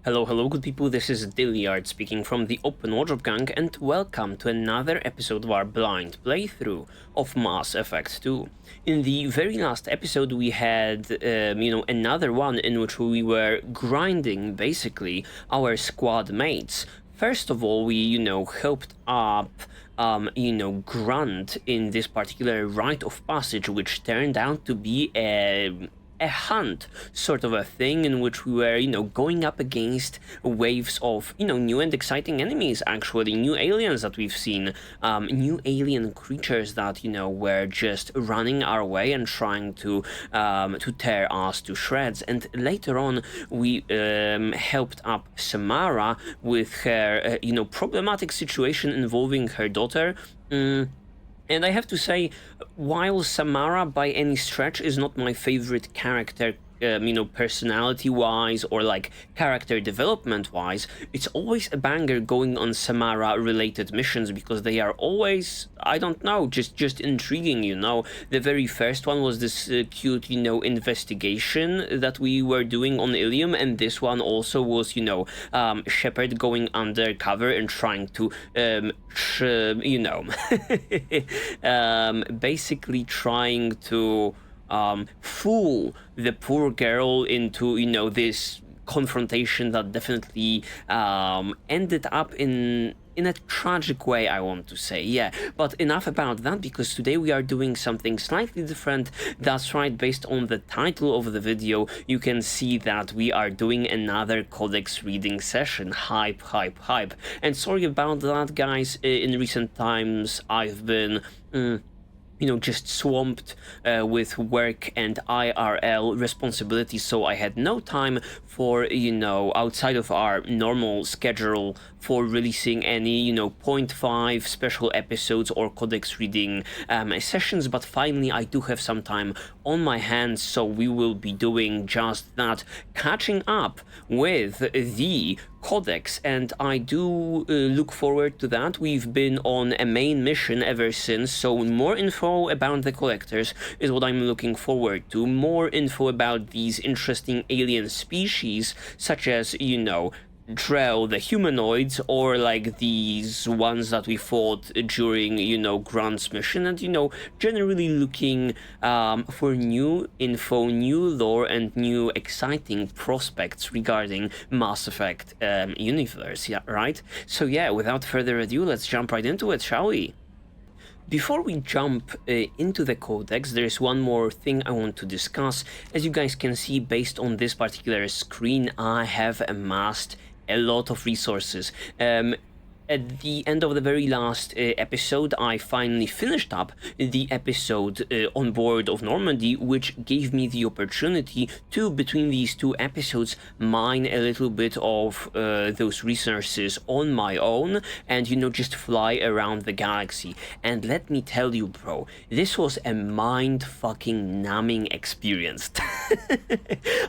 Hello good people, this is Dyliard speaking from the Open Wardrobe Gang, and welcome to another episode of our blind playthrough of Mass Effect 2. In the very last episode we had, another one in which we were grinding, basically, our squad mates. First of all, we, helped up, Grunt in this particular rite of passage, which turned out to be a hunt sort of a thing in which we were, going up against waves of, new and exciting enemies, actually, new aliens that we've seen, new alien creatures that, were just running our way and trying to tear us to shreds. And later on, we helped up Samara with her, problematic situation involving her daughter. And I have to say, while Samara by any stretch is not my favorite character, personality-wise or like character development-wise, it's always a banger going on Samara-related missions because they are always, I don't know, just intriguing, The very first one was this cute, investigation that we were doing on Ilium, and this one also was, Shepard going undercover and trying to, basically trying to fool the poor girl into, this confrontation that definitely ended up in a tragic way, I want to say. Yeah, but enough about that, because today we are doing something slightly different. That's right, based on the title of the video, you can see that we are doing another Codex reading session. Hype. And sorry about that, guys. In recent times, I've been just swamped with work and IRL responsibilities, so I had no time for, outside of our normal schedule for releasing any, 0.5 special episodes or Codex reading sessions, but finally I do have some time on my hands, so we will be doing just that, catching up with the Codex, and I do look forward to that. We've been on a main mission ever since, so more info about the collectors is what I'm looking forward to. More info about these interesting alien species, such as, Drell, the humanoids, or like these ones that we fought during, Grunt's mission, and, generally looking for new info, new lore, and new exciting prospects regarding Mass Effect universe, yeah, right? So yeah, without further ado, let's jump right into it, shall we? Before we jump into the Codex, there's one more thing I want to discuss. As you guys can see, based on this particular screen, I have amassed a lot of resources. At the end of the very last episode, I finally finished up the episode on board of Normandy, which gave me the opportunity to, between these two episodes, mine a little bit of those resources on my own and, just fly around the galaxy. And let me tell you, bro, this was a mind-fucking numbing experience.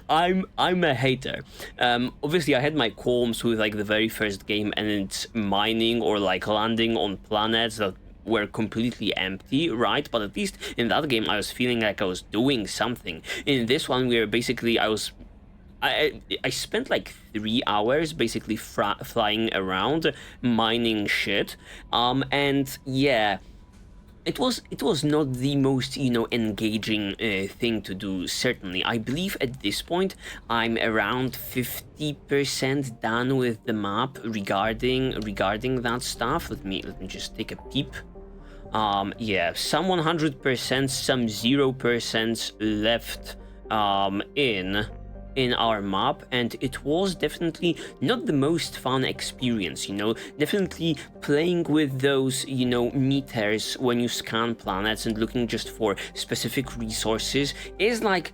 I'm a hater. Obviously, I had my qualms with, like, the very first game and its mining or like landing on planets that were completely empty, right? But at least in that game I was feeling like I was doing something. In this one, we were basically, I spent like 3 hours basically flying around mining shit, and yeah, it was not the most, engaging thing to do, certainly. I believe at this point I'm around 50% done with the map regarding that stuff. Let me just take a peep. Yeah, some 100%, some 0% left in our map, and it was definitely not the most fun experience, definitely playing with those, meters when you scan planets and looking just for specific resources is like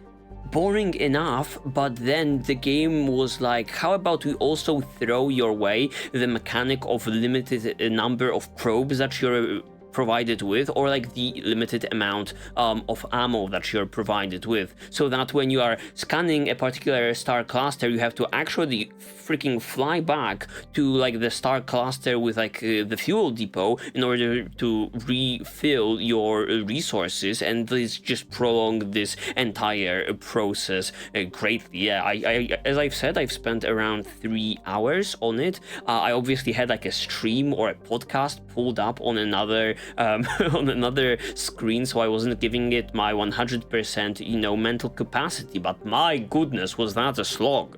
boring enough, but then the game was like, how about we also throw your way the mechanic of limited number of probes that you're provided with, or like the limited amount of ammo that you're provided with, so that when you are scanning a particular star cluster, you have to actually freaking fly back to like the star cluster with like the fuel depot in order to refill your resources, and this just prolong this entire process greatly. Yeah, I as I've said, I've spent around 3 hours on it. I obviously had like a stream or a podcast pulled up on another on another screen, so I wasn't giving it my 100%, you know, mental capacity, but my goodness, was that a slog.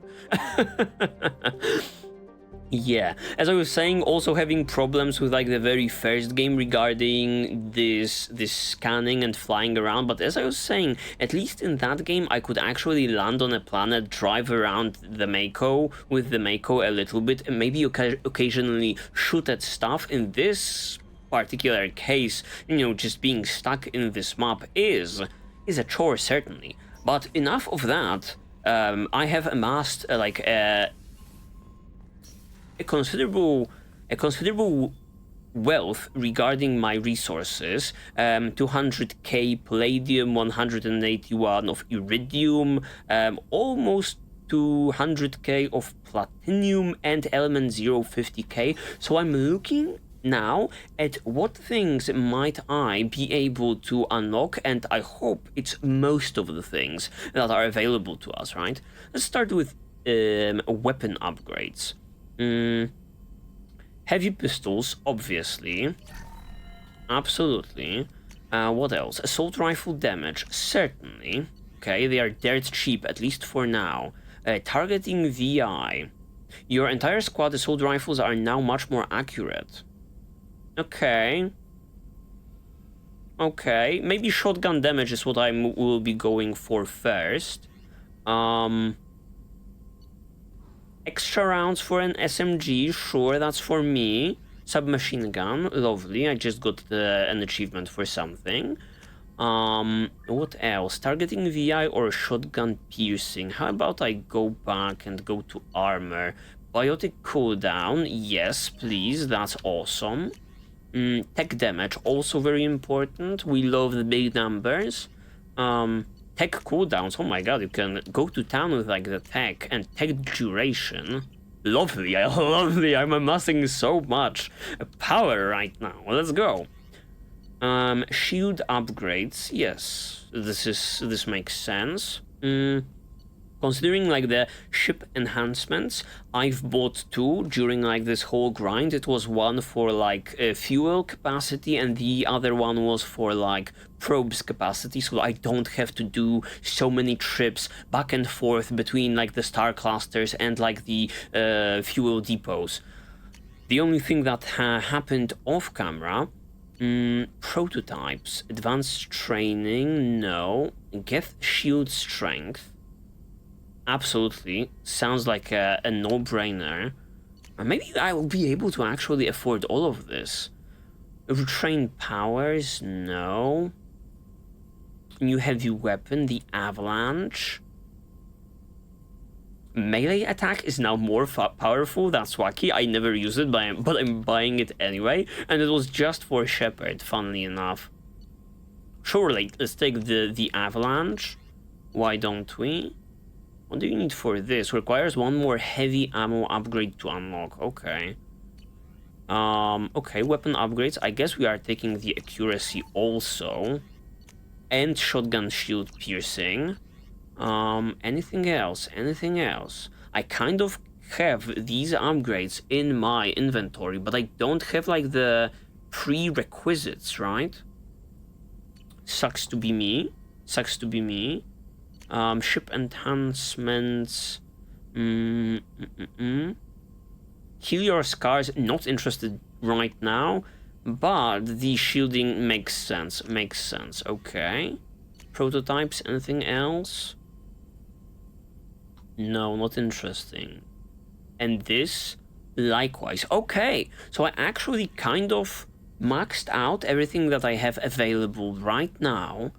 Yeah, as I was saying, also having problems with like the very first game regarding this scanning and flying around, but as I was saying, at least in that game I could actually land on a planet, drive around the Mako with the Mako a little bit, and maybe occasionally shoot at stuff. In this particular case, you know, just being stuck in this map is a chore, certainly. But enough of that. I have amassed like a considerable wealth regarding my resources. 200k palladium, 181 of iridium, almost 200k of platinum, and element 050k. So I'm looking now at what things might I be able to unlock, and I hope it's most of the things that are available to us, right? Let's start with weapon upgrades. Heavy pistols, obviously. Absolutely. What else? Assault rifle damage, certainly. Okay, they are dirt cheap, at least for now. Targeting VI. Your entire squad assault rifles are now much more accurate. Okay. Okay, maybe shotgun damage is what I will be going for first. Extra rounds for an SMG, sure, that's for me. Submachine gun, lovely, I just got an achievement for something. What else? Targeting VI or shotgun piercing? How about I go back and go to armor? Biotic cooldown, yes, please, that's awesome. Tech damage, also very important. We love the big numbers. Tech cooldowns, oh my god, you can go to town with like the tech. And tech duration, lovely, lovely. I'm amassing so much power right now. Let's go. Shield upgrades, yes, this makes sense. Considering like the ship enhancements, I've bought 2 during like this whole grind. It was one for like fuel capacity, and the other one was for like probes capacity, so I don't have to do so many trips back and forth between like the star clusters and like the fuel depots. The only thing that happened off camera, prototypes, advanced training, no. Get shield strength. Absolutely, sounds like a no-brainer. Maybe I will be able to actually afford all of this. Retrain powers, no. New heavy weapon, the avalanche. Melee attack is now more powerful, that's wacky. I never use it, but I'm buying it anyway. And it was just for Shepard, funnily enough. Sure, like, let's take the avalanche. Why don't we? What do you need for this? Requires 1 more heavy ammo upgrade to unlock. Okay. Okay, weapon upgrades. I guess we are taking the accuracy also. And shotgun shield piercing. Anything else? Anything else? I kind of have these upgrades in my inventory, but I don't have like the prerequisites, right? Sucks to be me. Sucks to be me. Ship enhancements. Heal your scars, not interested right now, but the shielding makes sense. Makes sense. Okay. Prototypes, anything else? No, not interesting. And this, likewise. Okay, so I actually kind of maxed out everything that I have available right now.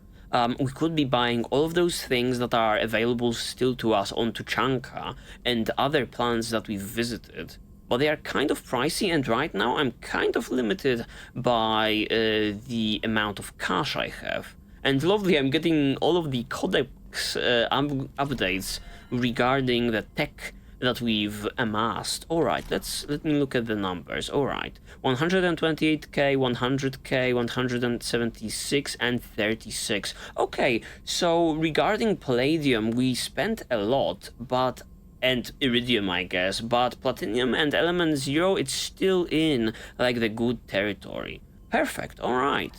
We could be buying all of those things that are available still to us on Tuchanka and other planets that we've visited. but they are kind of pricey, and right now I'm kind of limited by the amount of cash I have. And lovely, I'm getting all of the Codex updates regarding the tech that we've amassed. Alright, let me look at the numbers. Alright, 128k, 100k, 176, and 36. Okay, so regarding Palladium, we spent a lot, but and Iridium, I guess, but Platinum and Element Zero, it's still in, like, the good territory. Perfect, alright.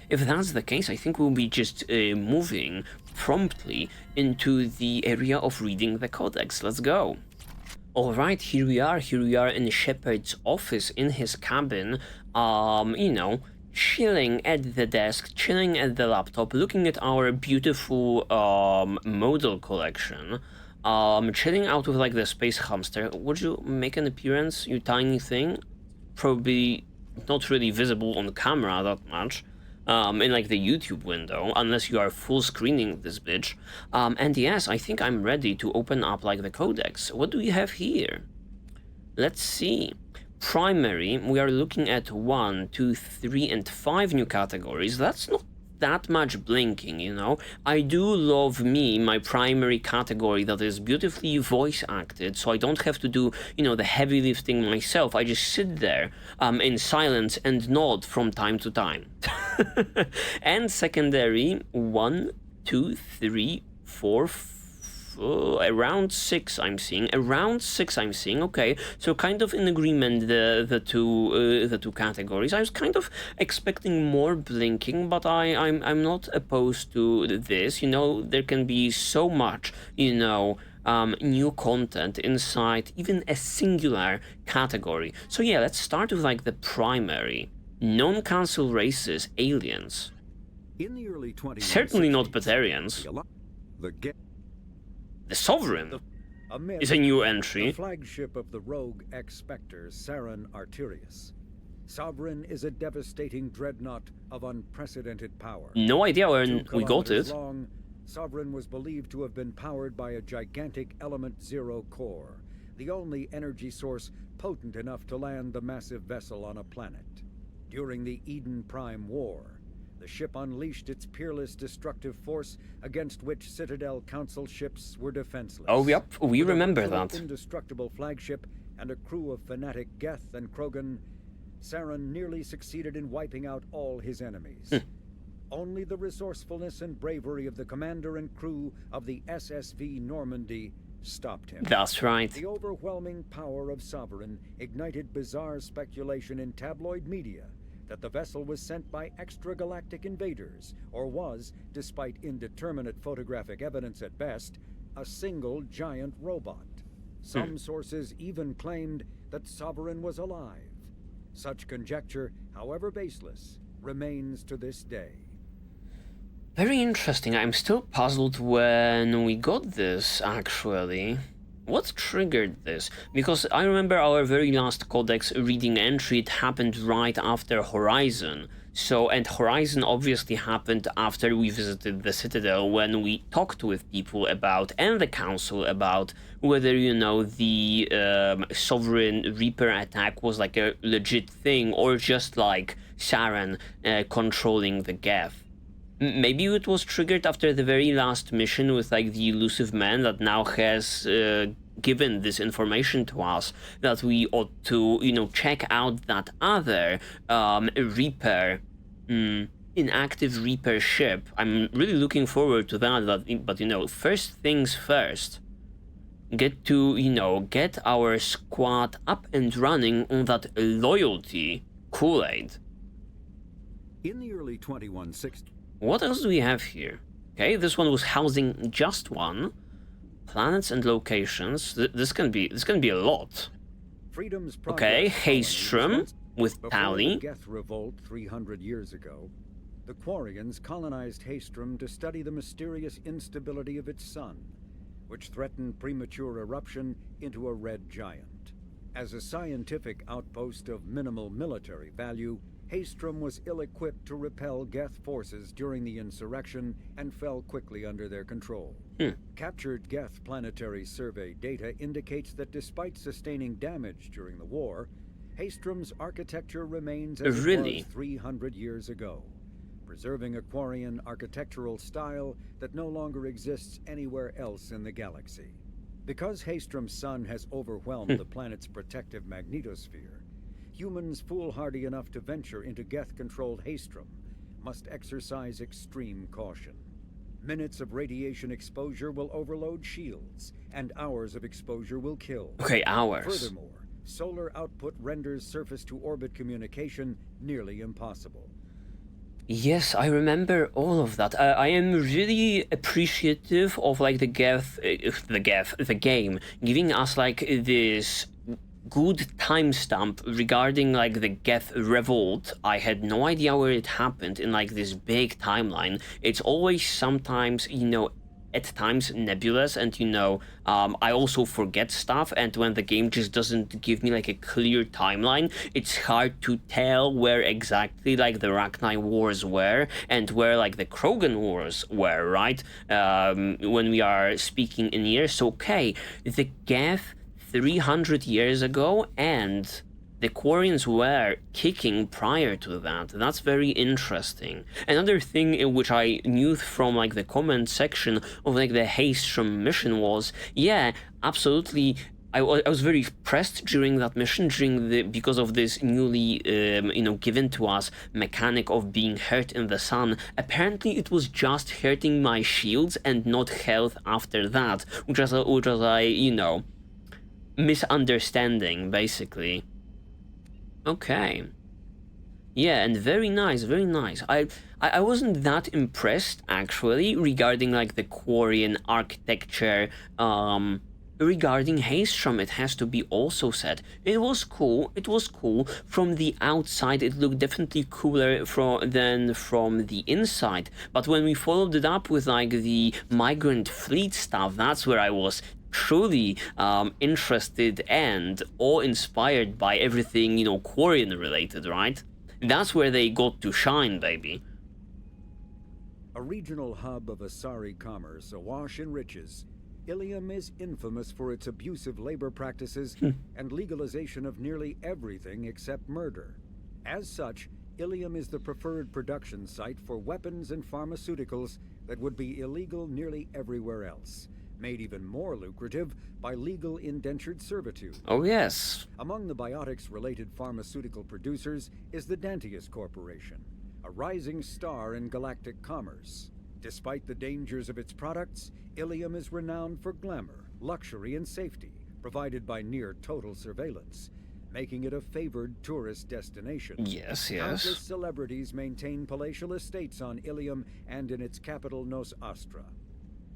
If that's the case, I think we'll be just moving promptly into the area of reading the Codex. Let's go. Alright, here we are in Shepard's office, in his cabin, you know, chilling at the desk, chilling at the laptop, looking at our beautiful model collection, chilling out with, like, the space hamster. Would you make an appearance, you tiny thing? Probably not really visible on camera that much. In, like, the YouTube window, unless you are full screening this bitch. And yes, I think I'm ready to open up, like, the Codex. What do we have here? Let's see. Primary, we are looking at 1, 2, 3, and 5 new categories. That's not that much blinking, you know. I do love my primary category that is beautifully voice acted, so I don't have to do, you know, the heavy lifting myself. I just sit there in silence and nod from time to time. And secondary, 1, 2, 3, 4, around 6 I'm seeing. Okay, so kind of in agreement, the two categories. I was kind of expecting more blinking, but I'm not opposed to this. You know, there can be so much, you know, new content inside even a singular category. So yeah, let's start with, like, the primary. Non-council races, aliens. In the early 20th Certainly not Batarians. The Sovereign is a new entry. The flagship of the rogue ex-Spectre, Saren Arterius. Sovereign is a devastating dreadnought of unprecedented power. No idea when we got it. Long, Sovereign was believed to have been powered by a gigantic Element Zero core, the only energy source potent enough to land the massive vessel on a planet. During the Eden Prime War, the ship unleashed its peerless destructive force against which Citadel Council ships were defenseless. Oh, yep, we With remember a that. indestructible flagship and a crew of fanatic Geth and Krogan, Saren nearly succeeded in wiping out all his enemies. Only the resourcefulness and bravery of the commander and crew of the SSV Normandy stopped him. That's right. The overwhelming power of Sovereign ignited bizarre speculation in tabloid media that the vessel was sent by extragalactic invaders, or was, despite indeterminate photographic evidence at best, a single giant robot. Some sources even claimed that Sovereign was alive. Such conjecture, however baseless, remains to this day. Very interesting. I'm still puzzled when we got this, actually. What triggered this? Because I remember our very last Codex reading entry, it happened right after Horizon. So, and Horizon obviously happened after we visited the Citadel, when we talked with people about, and the Council about, whether, you know, the Sovereign Reaper attack was, like, a legit thing, or just, like, Saren controlling the Geth. Maybe it was triggered after the very last mission with, like, the elusive man that now has given this information to us, that we ought to, you know, check out that other Reaper, inactive Reaper ship. I'm really looking forward to that, but, you know, first things first. Get to, you know, get our squad up and running on that loyalty Kool-Aid. In the early 2160s, what else do we have here? Okay, this one was housing just one. Planets and locations. This can be a lot. Freedom's Okay, Progress Haystrom colonies, with before Tally. the Geth revolt 300 years ago, the Quarians colonized Haystrom to study the mysterious instability of its sun, which threatened premature eruption into a red giant. As a scientific outpost of minimal military value, Haestrom was ill-equipped to repel Geth forces during the insurrection and fell quickly under their control. Captured Geth planetary survey data indicates that despite sustaining damage during the war, Haestrom's architecture remains as it was 300 years ago, preserving a Quarian architectural style that no longer exists anywhere else in the galaxy. Because Haestrom's sun has overwhelmed the planet's protective magnetosphere, humans foolhardy enough to venture into Geth-controlled Haestrom must exercise extreme caution. Minutes of radiation exposure will overload shields, and hours of exposure will kill. Okay, hours. Furthermore, solar output renders surface-to-orbit communication nearly impossible. Yes, I remember all of that. I am really appreciative of like the game giving us like this good timestamp regarding like the Geth revolt. I had no idea where it happened in like this big timeline. It's always sometimes, at times nebulous, and I also forget stuff, and when the game just doesn't give me like a clear timeline, it's hard to tell where exactly like the Rachni Wars were and where like the Krogan Wars were, right? When we are speaking in years. So, okay, the Geth 300 years ago, and the Quarians were kicking prior to that. That's very interesting. Another thing in which I knew from like the comment section of like the Haestrom mission was, yeah, absolutely. I was very pressed during that mission, because of this newly, given to us mechanic of being hurt in the sun. Apparently, it was just hurting my shields and not health after that, which was misunderstanding, basically. Okay. Yeah, and very nice, very nice. I wasn't that impressed, actually, regarding, like, the Quarian architecture, regarding Haestrom, it has to be also said. It was cool. From the outside, it looked definitely cooler than from the inside. But when we followed it up with, like, the migrant fleet stuff, that's where I was truly interested and awe-inspired by everything, Quarian related, right? That's where they got to shine, baby. A regional hub of Asari commerce awash in riches, Ilium is infamous for its abusive labor practices and legalization of nearly everything except murder. As such, Ilium is the preferred production site for weapons and pharmaceuticals that would be illegal nearly everywhere else, made even more lucrative by legal indentured servitude. Oh, yes. Among the biotics-related pharmaceutical producers is the Dantius Corporation, a rising star in galactic commerce. Despite the dangers of its products, Ilium is renowned for glamour, luxury, and safety, provided by near-total surveillance, making it a favored tourist destination. Yes. Countless celebrities maintain palatial estates on Ilium and in its capital, Nos Astra.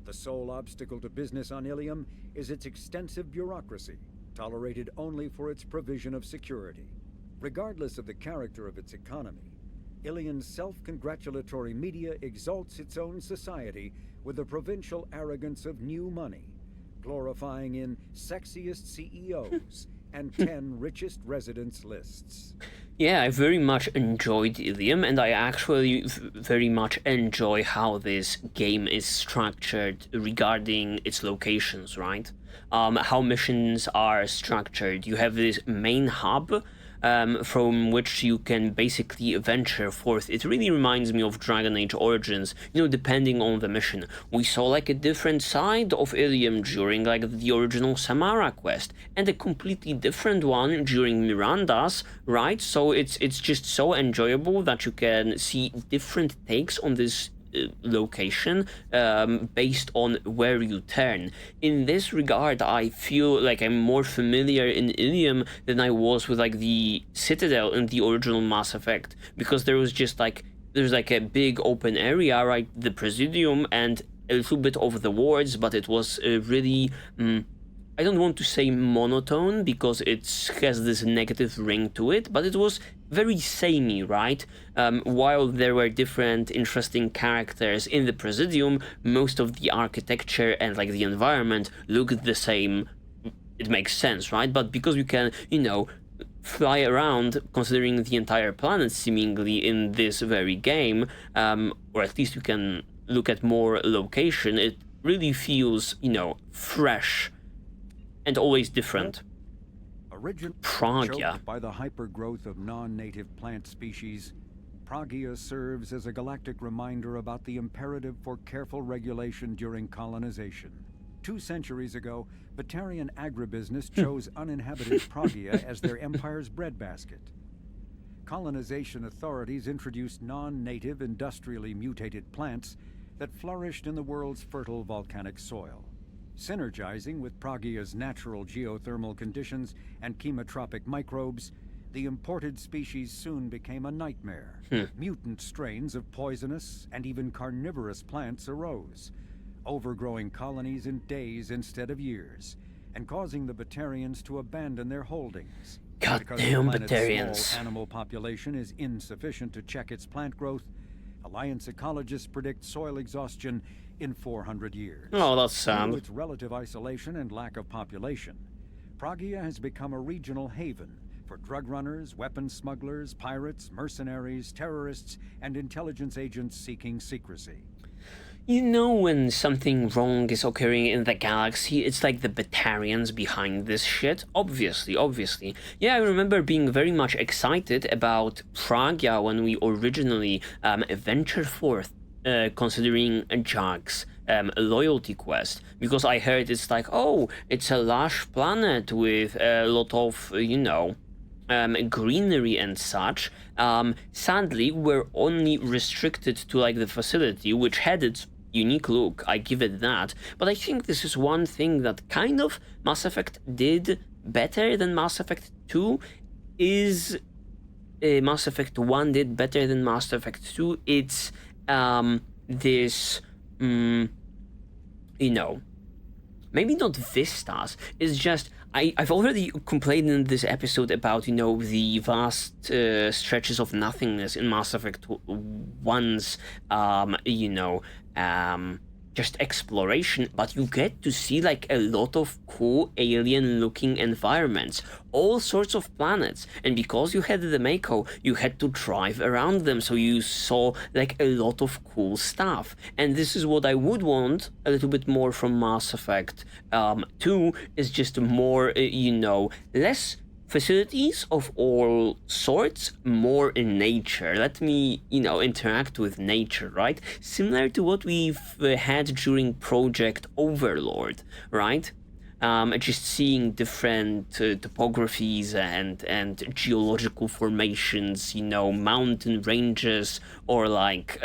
The sole obstacle to business on Ilium is its extensive bureaucracy, tolerated only for its provision of security. Regardless of the character of its economy, Ilium's self-congratulatory media exalts its own society with the provincial arrogance of new money, glorifying in sexiest CEOs and 10 richest residents lists. Yeah, I very much enjoyed Ilium, and I actually very much enjoy how this game is structured regarding its locations, right? How missions are structured. You have this main hub, from which you can basically venture forth. It really reminds me of Dragon Age Origins, depending on the mission. We saw like a different side of Ilium during like the original Samara quest, and a completely different one during Miranda's, right? So it's just so enjoyable that you can see different takes on this location based on where you turn. In this regard, I feel like I'm more familiar in Ilium than I was with like the Citadel in the original Mass Effect, because there's like a big open area, right? The Presidium and a little bit of the wards, but it was really I don't want to say monotone because it has this negative ring to it, but it was very samey, right? While there were different interesting characters in the Presidium, most of the architecture and like the environment looked the same. It makes sense, right? But because you can, fly around, considering the entire planet seemingly in this very game, or at least you can look at more location, it really feels, fresh and always different. Originally Pragia. choked by the hypergrowth of non-native plant species, Pragia serves as a galactic reminder about the imperative for careful regulation during colonization. 2 centuries ago, Batarian agribusiness chose uninhabited Pragia as their empire's breadbasket. Colonization authorities introduced non-native, industrially mutated plants that flourished in the world's fertile volcanic soil. Synergizing with Pragia's natural geothermal conditions and chemotropic microbes, the imported species soon became a nightmare. Mutant strains of poisonous and even carnivorous plants arose, overgrowing colonies in days instead of years, and causing the Batarians to abandon their holdings. Goddamn Because the Batarians. planet's small animal population is insufficient to check its plant growth, Alliance ecologists predict soil exhaustion in 400 years. Oh, that's Due to sad. its relative isolation and lack of population, Pragia has become a regional haven for drug runners, weapons smugglers, pirates, mercenaries, terrorists, and intelligence agents seeking secrecy. You know when something wrong is occurring in the galaxy, it's like the Batarians behind this shit? Obviously. Yeah, I remember being very much excited about Pragia when we originally ventured forth, considering Jack's loyalty quest, because I heard it's like, oh, it's a lush planet with a lot of, greenery and such. Sadly, we're only restricted to like the facility, which had its unique look, I give it that, but I think this is one thing that kind of Mass Effect did better than Mass Effect 2 is Mass Effect 1 did better than Mass Effect 2. It's this maybe not vistas, it's just I've already complained in this episode about, the vast stretches of nothingness in Mass Effect 1's, just exploration, but you get to see like a lot of cool alien looking environments, all sorts of planets, and because you had the Mako, you had to drive around them, so you saw like a lot of cool stuff. And this is what I would want a little bit more from Mass Effect 2, is just more, less facilities of all sorts, more in nature. Let me, interact with nature, right? Similar to what we've had during Project Overlord, right? Just seeing different topographies and geological formations, mountain ranges or like,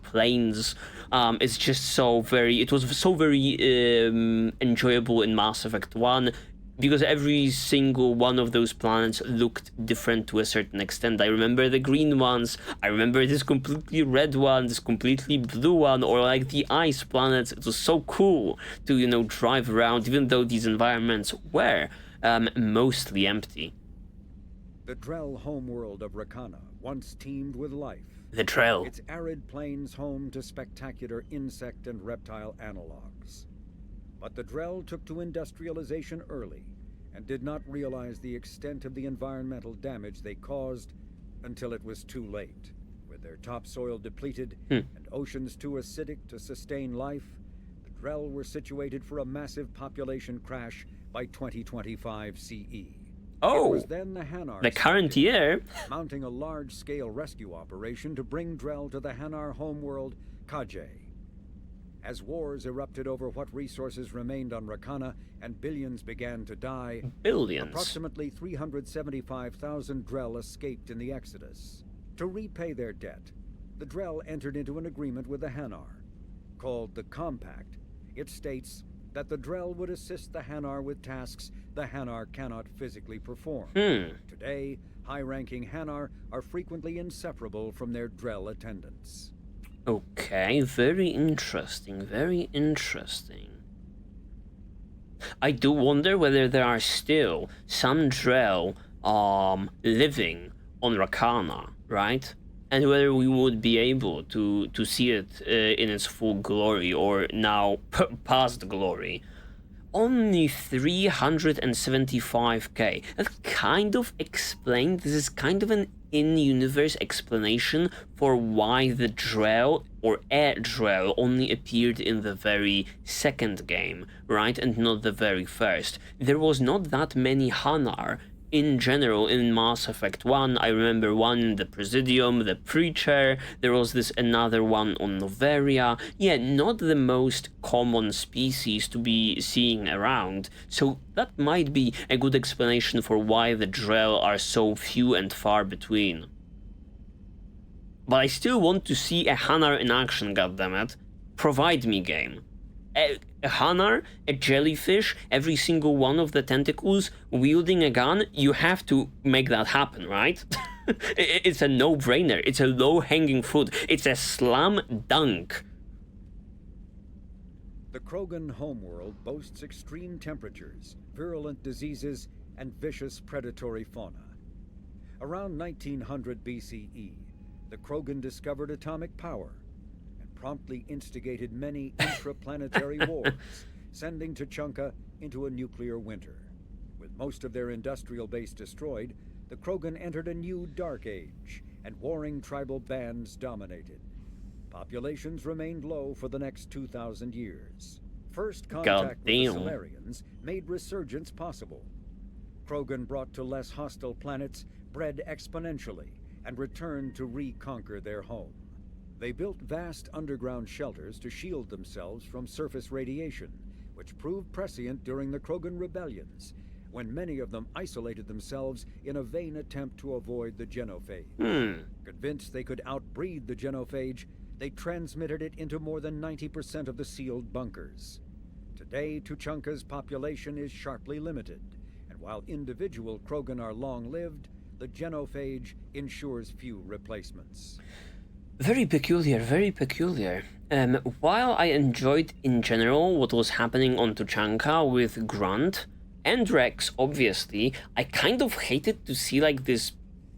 plains. It's just it was so very enjoyable in Mass Effect 1, because every single one of those planets looked different to a certain extent. I remember the green ones, I remember this completely red one, this completely blue one, or like the ice planets. It was so cool to, drive around, even though these environments were mostly empty. The Drell homeworld of Rakana once teemed with life. The Drell. Its arid plains home to spectacular insect and reptile analogs. But the Drell took to industrialization early and did not realize the extent of the environmental damage they caused until it was too late. With their topsoil depleted and oceans too acidic to sustain life, the Drell were situated for a massive population crash by 2025 CE. Oh, it was then the Hanar the current year, mounting a large-scale rescue operation to bring Drell to the Hanar homeworld, Kajay. As wars erupted over what resources remained on Rakana and billions began to die, approximately 375,000 Drell escaped in the Exodus. To repay their debt, the Drell entered into an agreement with the Hanar. Called the Compact, it states that the Drell would assist the Hanar with tasks the Hanar cannot physically perform. Today, high-ranking Hanar are frequently inseparable from their Drell attendants. Okay, very interesting, very interesting. I do wonder whether there are still some Drell living on Rakana, right? And whether we would be able to see it in its full glory, or now past glory. only 375k. That kind of explained, this is kind of an in-universe explanation for why the Drell, or a Drell, only appeared in the very second game, right, and not the very first. There was not that many Hanar in general in Mass Effect 1. I remember one in the Presidium, the Preacher, there was this another one on Noveria. Yeah, not the most common species to be seeing around, so that might be a good explanation for why the Drell are so few and far between. But I still want to see a Hanar in action, goddammit. Provide me, game. A Hanar, a jellyfish, every single one of the tentacles wielding a gun, you have to make that happen, right? It's a no-brainer. It's a low-hanging fruit. It's a slam dunk. The Krogan homeworld boasts extreme temperatures, virulent diseases, and vicious predatory fauna. Around 1900 BCE, the Krogan discovered atomic power and promptly instigated many intraplanetary wars, sending Tuchanka into a nuclear winter. With most of their industrial base destroyed, the Krogan entered a new dark age, and warring tribal bands dominated. Populations remained low for the next 2,000 years. First contact with the Solarians made resurgence possible. Krogan brought to less hostile planets bred exponentially and returned to reconquer their home. They built vast underground shelters to shield themselves from surface radiation, which proved prescient during the Krogan rebellions, when many of them isolated themselves in a vain attempt to avoid the genophage. Convinced they could outbreed the genophage, they transmitted it into more than 90% of the sealed bunkers. Today, Tuchanka's population is sharply limited, and while individual Krogan are long-lived, the genophage ensures few replacements. Very peculiar, very peculiar. While I enjoyed in general what was happening on Tuchanka with Grunt and Rex, obviously, I kind of hated to see like this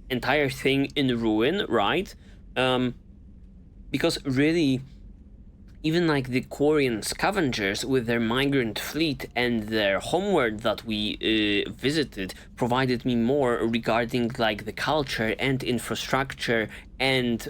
entire thing in ruin, right? Because really, even like the Quarian scavengers with their migrant fleet and their homeworld that we visited provided me more regarding like the culture and infrastructure and,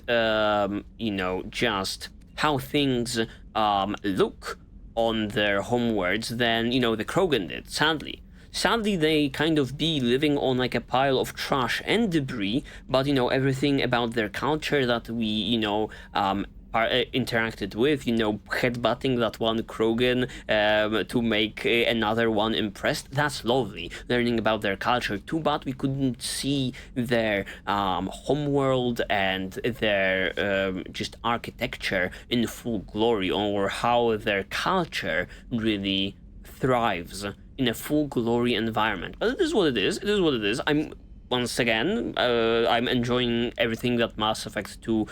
you know, just how things look on their homeworlds than, you know, the Krogan did, sadly. Sadly, they kind of be living on like a pile of trash and debris, but, you know, everything about their culture that we, you know, interacted with, you know, headbutting that one Krogan to make another one impressed, that's lovely. Learning about their culture too, but we couldn't see their homeworld and their just architecture in full glory, or how their culture really thrives in a full glory environment. But it is what it is. It is what it is. Once again, I'm enjoying everything that Mass Effect 2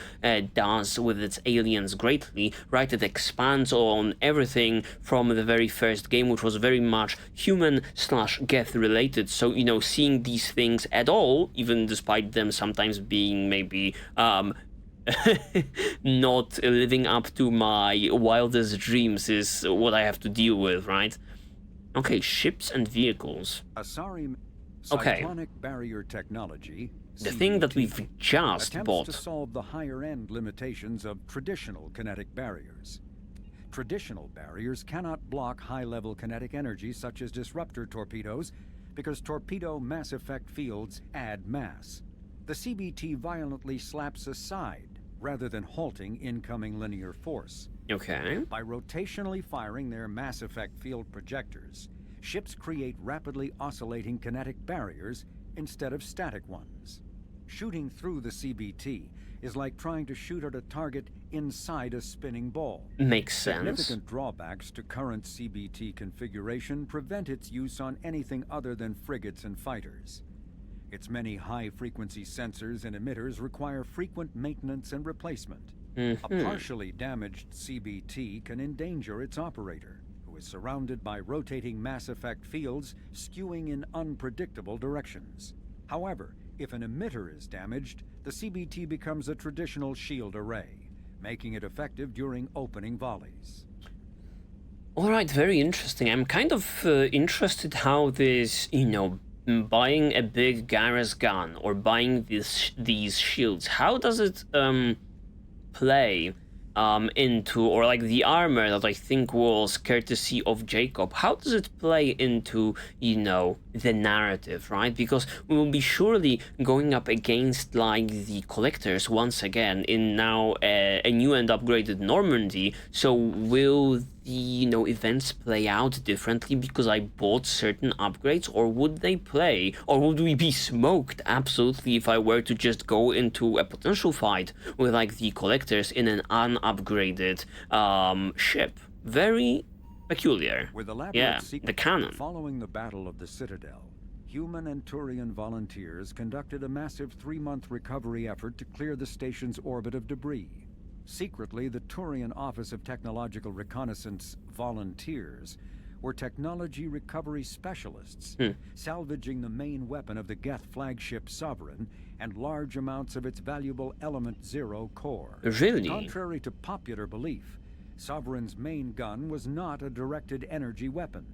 does with its aliens greatly, right? It expands on everything from the very first game, which was very much human/Geth related. So, you know, seeing these things at all, even despite them sometimes being maybe not living up to my wildest dreams, is what I have to deal with, right? Okay, ships and vehicles. Okay. Cyclonic barrier technology, the thing that we've just bought. To solve the higher-end limitations of traditional kinetic barriers. Traditional barriers cannot block high-level kinetic energy such as disruptor torpedoes because torpedo mass effect fields add mass. The CBT violently slaps aside rather than halting incoming linear force. Okay. By rotationally firing their mass effect field projectors, ships create rapidly oscillating kinetic barriers instead of static ones. Shooting through the CBT is like trying to shoot at a target inside a spinning ball. Makes sense. Significant drawbacks to current CBT configuration prevent its use on anything other than frigates and fighters. Its many high-frequency sensors and emitters require frequent maintenance and replacement. A partially damaged CBT can endanger its operator, who is surrounded by rotating mass effect fields skewing in unpredictable directions. However, if an emitter is damaged, the CBT becomes a traditional shield array, making it effective during opening volleys. All right, very interesting. I'm kind of interested how this, buying a big Garrus gun or buying these shields, how does it play into, or like the armor that I think was courtesy of Jacob, how does it play into, the narrative, right? Because we will be surely going up against like the collectors once again in now a new and upgraded Normandy. So will the events play out differently because I bought certain upgrades, or would they play, or would we be smoked absolutely if I were to just go into a potential fight with like the collectors in an unupgraded ship? Very peculiar. With elaborate Yeah, sequence the canon. following the Battle of the Citadel, human and Turian volunteers conducted a massive 3-month recovery effort to clear the station's orbit of debris. Secretly, the Turian Office of Technological Reconnaissance volunteers were technology recovery specialists, salvaging the main weapon of the Geth flagship Sovereign and large amounts of its valuable Element Zero core. Really? Contrary to popular belief, Sovereign's main gun was not a directed energy weapon.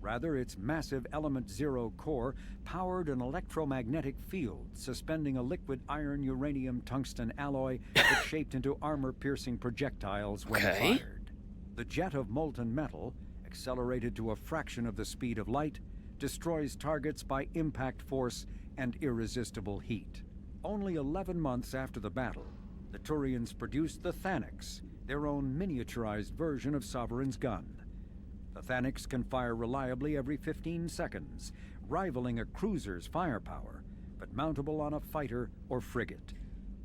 Rather, its massive Element Zero core powered an electromagnetic field suspending a liquid iron-uranium-tungsten alloy that shaped into armor-piercing projectiles when fired. The jet of molten metal, accelerated to a fraction of the speed of light, destroys targets by impact force and irresistible heat. Only 11 months after the battle, the Turians produced the Thanix, their own miniaturized version of Sovereign's gun. The Thanix can fire reliably every 15 seconds, rivaling a cruiser's firepower, but mountable on a fighter or frigate.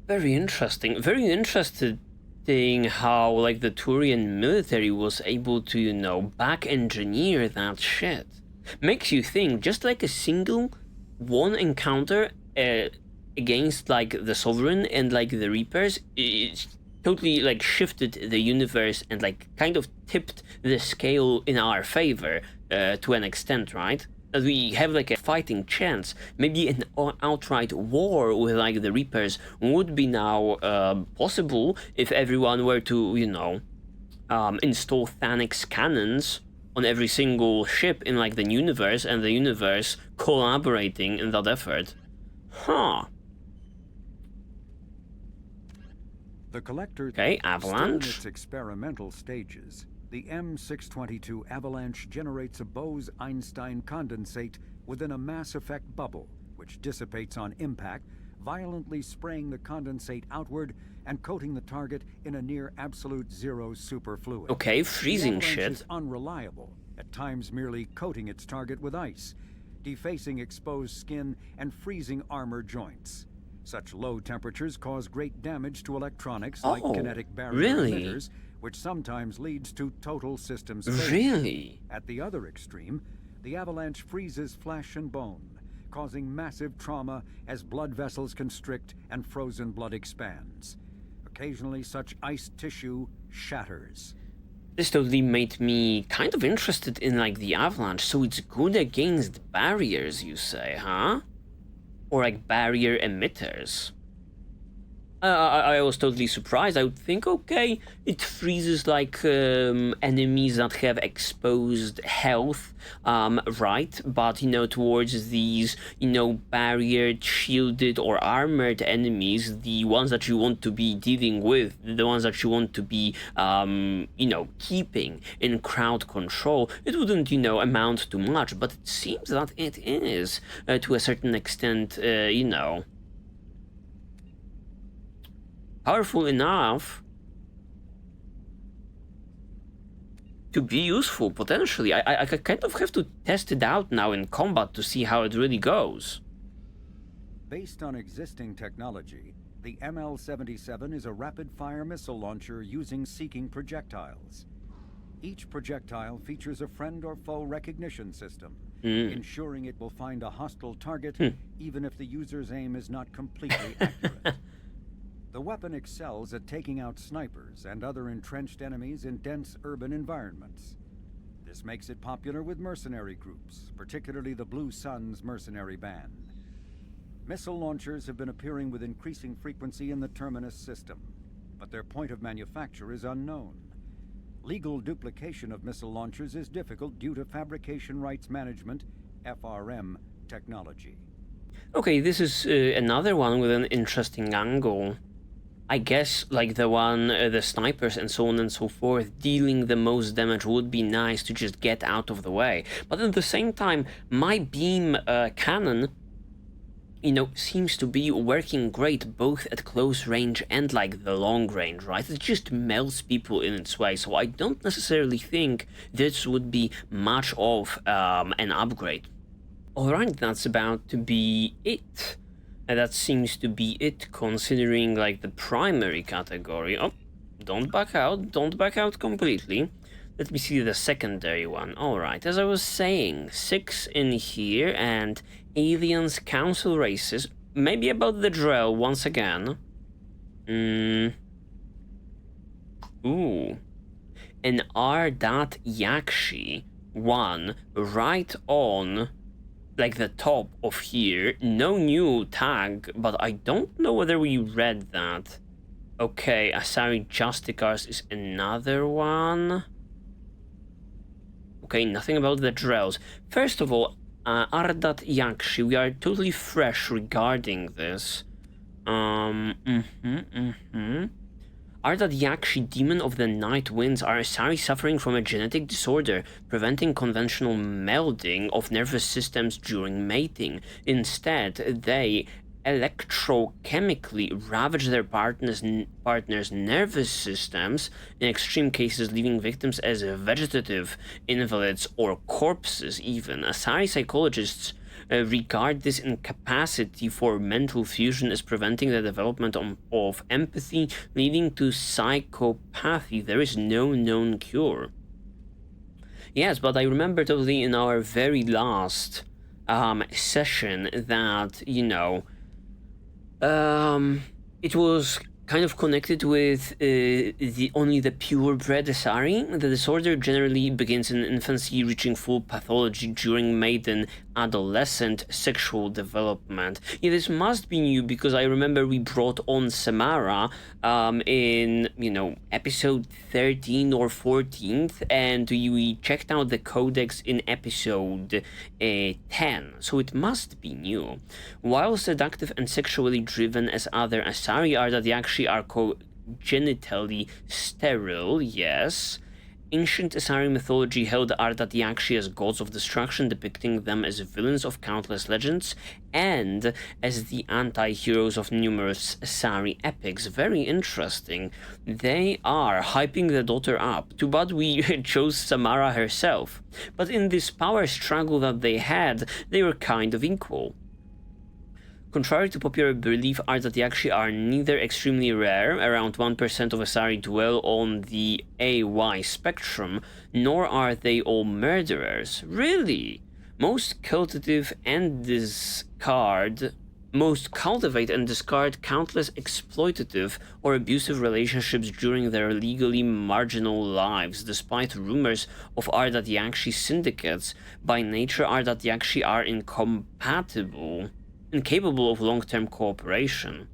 Very interesting. Very interested in how like the Turian military was able to, back engineer that shit. Makes you think, just like a single one encounter against like the Sovereign and like the Reapers, it's totally like shifted the universe and like kind of tipped the scale in our favor to an extent, right? That we have like a fighting chance. Maybe an outright war with like the Reapers would be now possible if everyone were to, install Thanix cannons on every single ship in like the universe, and the universe collaborating in that effort. Huh. The Collector, Avalanche. still in its experimental stages, the M622 Avalanche generates a Bose-Einstein condensate within a mass effect bubble, which dissipates on impact, violently spraying the condensate outward and coating the target in a near absolute zero superfluid. Okay, freezing the shit. Is unreliable, at times merely coating its target with ice, defacing exposed skin and freezing armor joints. Such low temperatures cause great damage to electronics like kinetic barrier emitters, which sometimes leads to total systems failure. Really? At the other extreme, the avalanche freezes flesh and bone, causing massive trauma as blood vessels constrict and frozen blood expands. Occasionally, such iced tissue shatters. This totally made me kind of interested in like the avalanche, so it's good against barriers, you say, huh? Or like barrier emitters. I was totally surprised. I would think, okay, it freezes like enemies that have exposed health, right? But towards these, barriered, shielded, or armored enemies, the ones that you want to be dealing with, the ones that you want to be, keeping in crowd control, it wouldn't, amount to much. But it seems that it is, to a certain extent, powerful enough to be useful, potentially. I kind of have to test it out now in combat to see how it really goes. Based on existing technology, the ML-77 is a rapid-fire missile launcher using seeking projectiles. Each projectile features a friend or foe recognition system, ensuring it will find a hostile target even if the user's aim is not completely accurate. The weapon excels at taking out snipers and other entrenched enemies in dense urban environments. This makes it popular with mercenary groups, particularly the Blue Suns mercenary band. Missile launchers have been appearing with increasing frequency in the Terminus system, but their point of manufacture is unknown. Legal duplication of missile launchers is difficult due to fabrication rights management, FRM, technology. Okay, this is another one with an interesting angle. I guess, like the one, the snipers and so on and so forth, dealing the most damage would be nice to just get out of the way. But at the same time, my beam cannon, you know, seems to be working great both at close range and like the long range, right? It just melts people in its way, so I don't necessarily think this would be much of an upgrade. Alright, that's about to be it. That seems to be it, considering like the primary category. Oh, don't back out completely. Let me see the secondary one. Alright, as I was saying, 6 in here, and aliens, council races, maybe about the drill once again. Ooh. An R.Yakshi one right on like the top of here. No new tag, but I don't know whether we read that. Okay, Asari Justicars is another one. Okay, nothing about the drills. First of all, R.Yakshi, we are totally fresh regarding this. R.Yakshi, Demon of the Night Winds, are Asari suffering from a genetic disorder preventing conventional melding of nervous systems during mating. Instead, they electrochemically ravage their partner's nervous systems, in extreme cases leaving victims as vegetative invalids or corpses even. Asari psychologists regard this incapacity for mental fusion as preventing the development of empathy, leading to psychopathy. There is no known cure. Yes, but I remember totally in our very last session that, you know, it was kind of connected with only the purebred Asari. The disorder generally begins in infancy, reaching full pathology during maiden adolescent sexual development. Yeah, this must be new because I remember we brought on Samara in, you know, episode 13 or 14th, and we checked out the Codex in episode 10, so it must be new. While seductive and sexually driven as other Asari are, that they actually are genitally sterile, yes. Ancient Asari mythology held Ardatiakshi as gods of destruction, depicting them as villains of countless legends and as the anti-heroes of numerous Asari epics. Very interesting. They are hyping the daughter up. Too bad we chose Samara herself. But in this power struggle that they had, they were kind of equal. Contrary to popular belief, Ardatiakshi are neither extremely rare, around 1% of Asari dwell on the AY spectrum, nor are they all murderers. Really? Most cultivate and discard countless exploitative or abusive relationships during their legally marginal lives. Despite rumors of Ardatiakshi syndicates, by nature Ardatiakshi are incapable of long-term cooperation.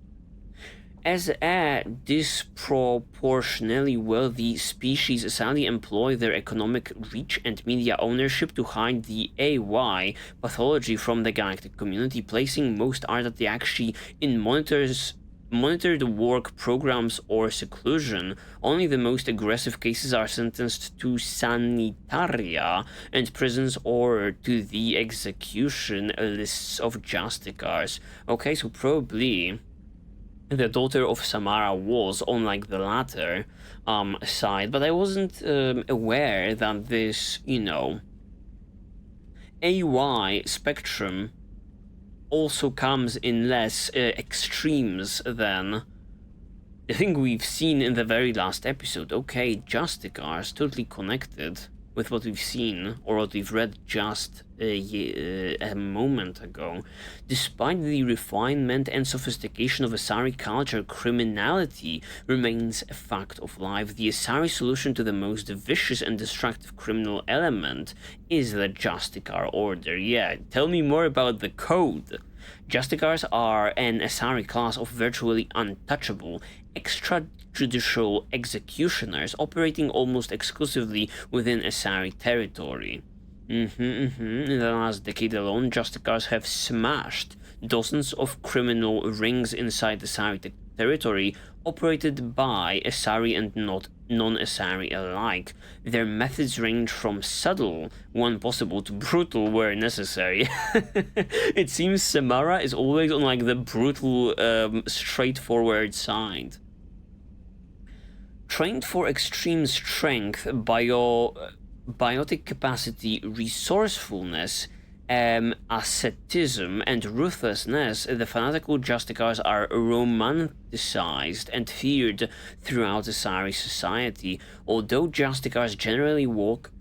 As a disproportionately wealthy species, Asari employ their economic reach and media ownership to hide the AY pathology from the galactic community, placing most Ardatiakshi in monitored work programs or seclusion. Only the most aggressive cases are sentenced to sanitaria and prisons or to the execution lists of justicars. Okay, so probably the daughter of Samara was on like the latter side, but I wasn't aware that this, you know, AY spectrum also comes in less extremes than the thing we've seen in the very last episode. Okay, justicars, totally connected with what we've seen, or what we've read just a moment ago. Despite the refinement and sophistication of Asari culture, criminality remains a fact of life. The Asari solution to the most vicious and destructive criminal element is the Justicar Order. Yeah, tell me more about the code. Justicars are an Asari class of virtually untouchable, extrajudicial executioners operating almost exclusively within Asari territory. In the last decade alone, Justicars have smashed dozens of criminal rings inside Asari territory operated by Asari and non-Asari alike. Their methods range from subtle, when possible, to brutal where necessary. It seems Samara is always on like the brutal, straightforward side. Trained for extreme strength, biotic capacity, resourcefulness, asceticism, and ruthlessness, the fanatical Justicars are romanticized and feared throughout Asari society. Although Justicars generally work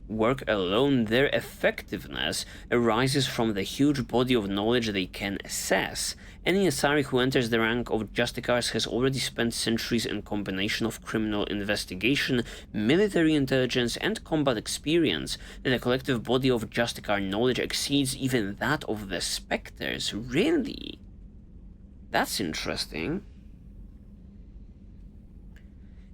alone, their effectiveness arises from the huge body of knowledge they can assess. Any Asari who enters the rank of Justicars has already spent centuries in combination of criminal investigation, military intelligence, and combat experience. The collective body of Justicar knowledge exceeds even that of the Spectres. Really? That's interesting.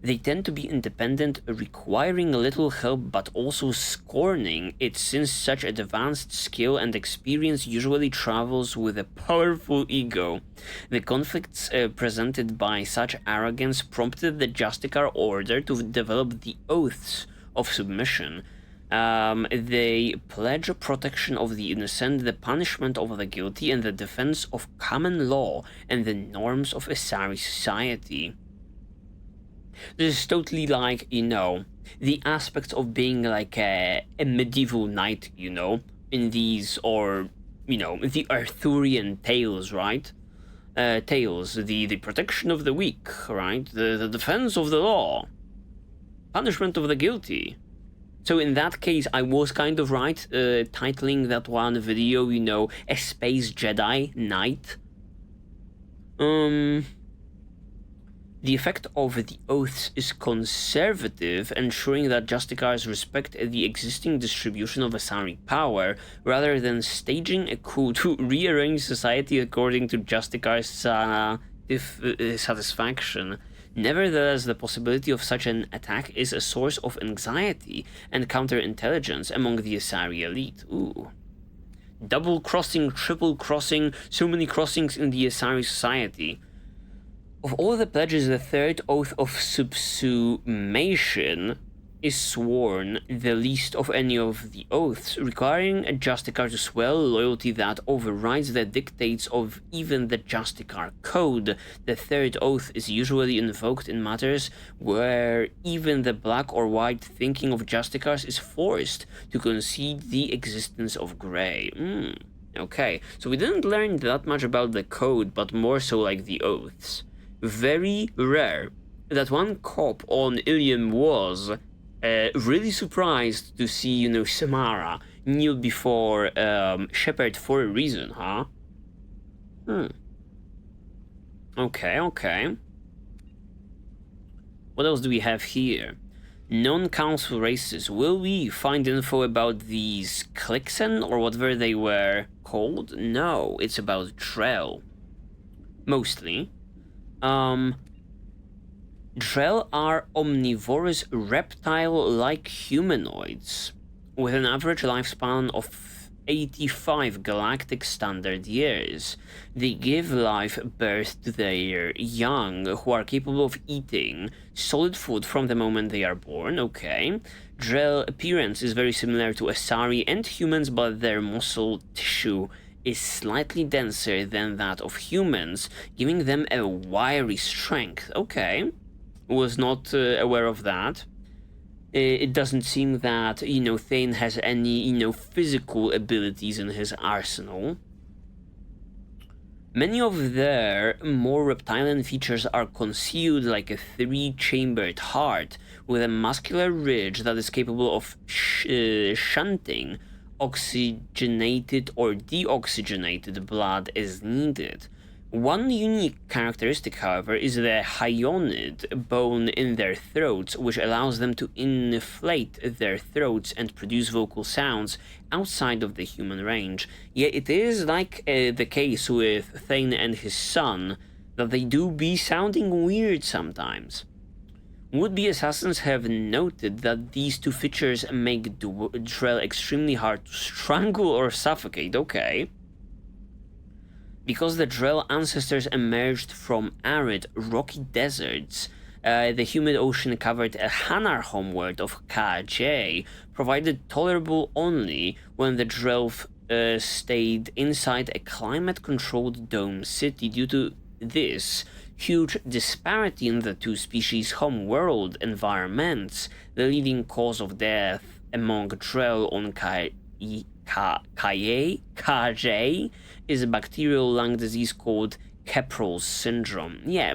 They tend to be independent, requiring little help but also scorning it, since such advanced skill and experience usually travels with a powerful ego. The conflicts presented by such arrogance prompted the Justicar Order to develop the Oaths of Submission. They pledge protection of the innocent, the punishment of the guilty, and the defense of common law and the norms of Asari society. This is totally like, the aspects of being like a medieval knight, in these, or, the Arthurian tales, right? Tales, the protection of the weak, right? The defense of the law, punishment of the guilty. So in that case, I was kind of right, titling that one video, a Space Jedi Knight. The effect of the Oaths is conservative, ensuring that Justicars respect the existing distribution of Asari power, rather than staging a coup to rearrange society according to Justicars' satisfaction. Nevertheless, the possibility of such an attack is a source of anxiety and counterintelligence among the Asari elite. Ooh. Double crossing, triple crossing, so many crossings in the Asari society. Of all the pledges, the third oath of subsumation is sworn the least of any of the oaths, requiring a Justicar to swear loyalty that overrides the dictates of even the Justicar code. The third oath is usually invoked in matters where even the black or white thinking of Justicars is forced to concede the existence of Grey. Okay, so we didn't learn that much about the code, but more so like the oaths. Very rare that one cop on Ilium was really surprised to see, Samara kneel before Shepard for a reason, huh? Okay. What else do we have here? Non-council races. Will we find info about these Clixen or whatever they were called? No, it's about Drell. Mostly. Drell are omnivorous reptile-like humanoids with an average lifespan of 85 galactic standard years. They give birth to their young, who are capable of eating solid food from the moment they are born. Okay. Drell appearance is very similar to Asari and humans, but their muscle tissue is slightly denser than that of humans, giving them a wiry strength. Okay, was not aware of that. It doesn't seem that, Thane has any, physical abilities in his arsenal. Many of their more reptilian features are concealed like a three-chambered heart, with a muscular ridge that is capable of shunting oxygenated or deoxygenated blood as needed. One unique characteristic, however, is the hyoid bone in their throats, which allows them to inflate their throats and produce vocal sounds outside of the human range. Yet it is like the case with Thane and his son, that they do be sounding weird sometimes. Would-be assassins have noted that these two features make Drell extremely hard to strangle or suffocate, okay. Because the Drell ancestors emerged from arid, rocky deserts, the humid ocean covered a Hanar homeworld of Kaj, provided tolerable only when the Drell stayed inside a climate-controlled dome city. Due to this huge disparity in the two species' homeworld environments, the leading cause of death among Drell on Kaj is a bacterial lung disease called Keprel's syndrome. Yeah,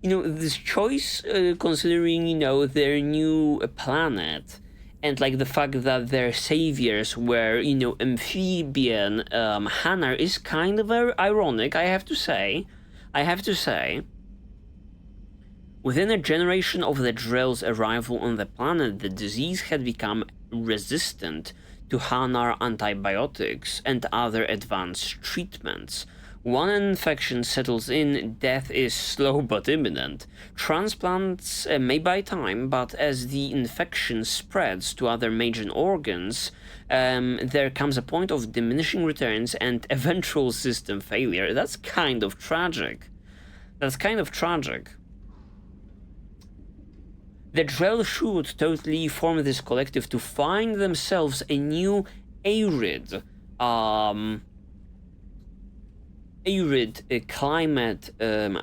this choice, considering, their new planet, and like the fact that their saviors were, amphibian Hanar, is kind of ironic, I have to say. Within a generation of the Drell's arrival on the planet, the disease had become resistant to Hanar antibiotics and other advanced treatments. One infection settles in, death is slow but imminent. Transplants may buy time, but as the infection spreads to other major organs, there comes a point of diminishing returns and eventual system failure. That's kind of tragic. The Drell should totally form this collective to find themselves a new arid climate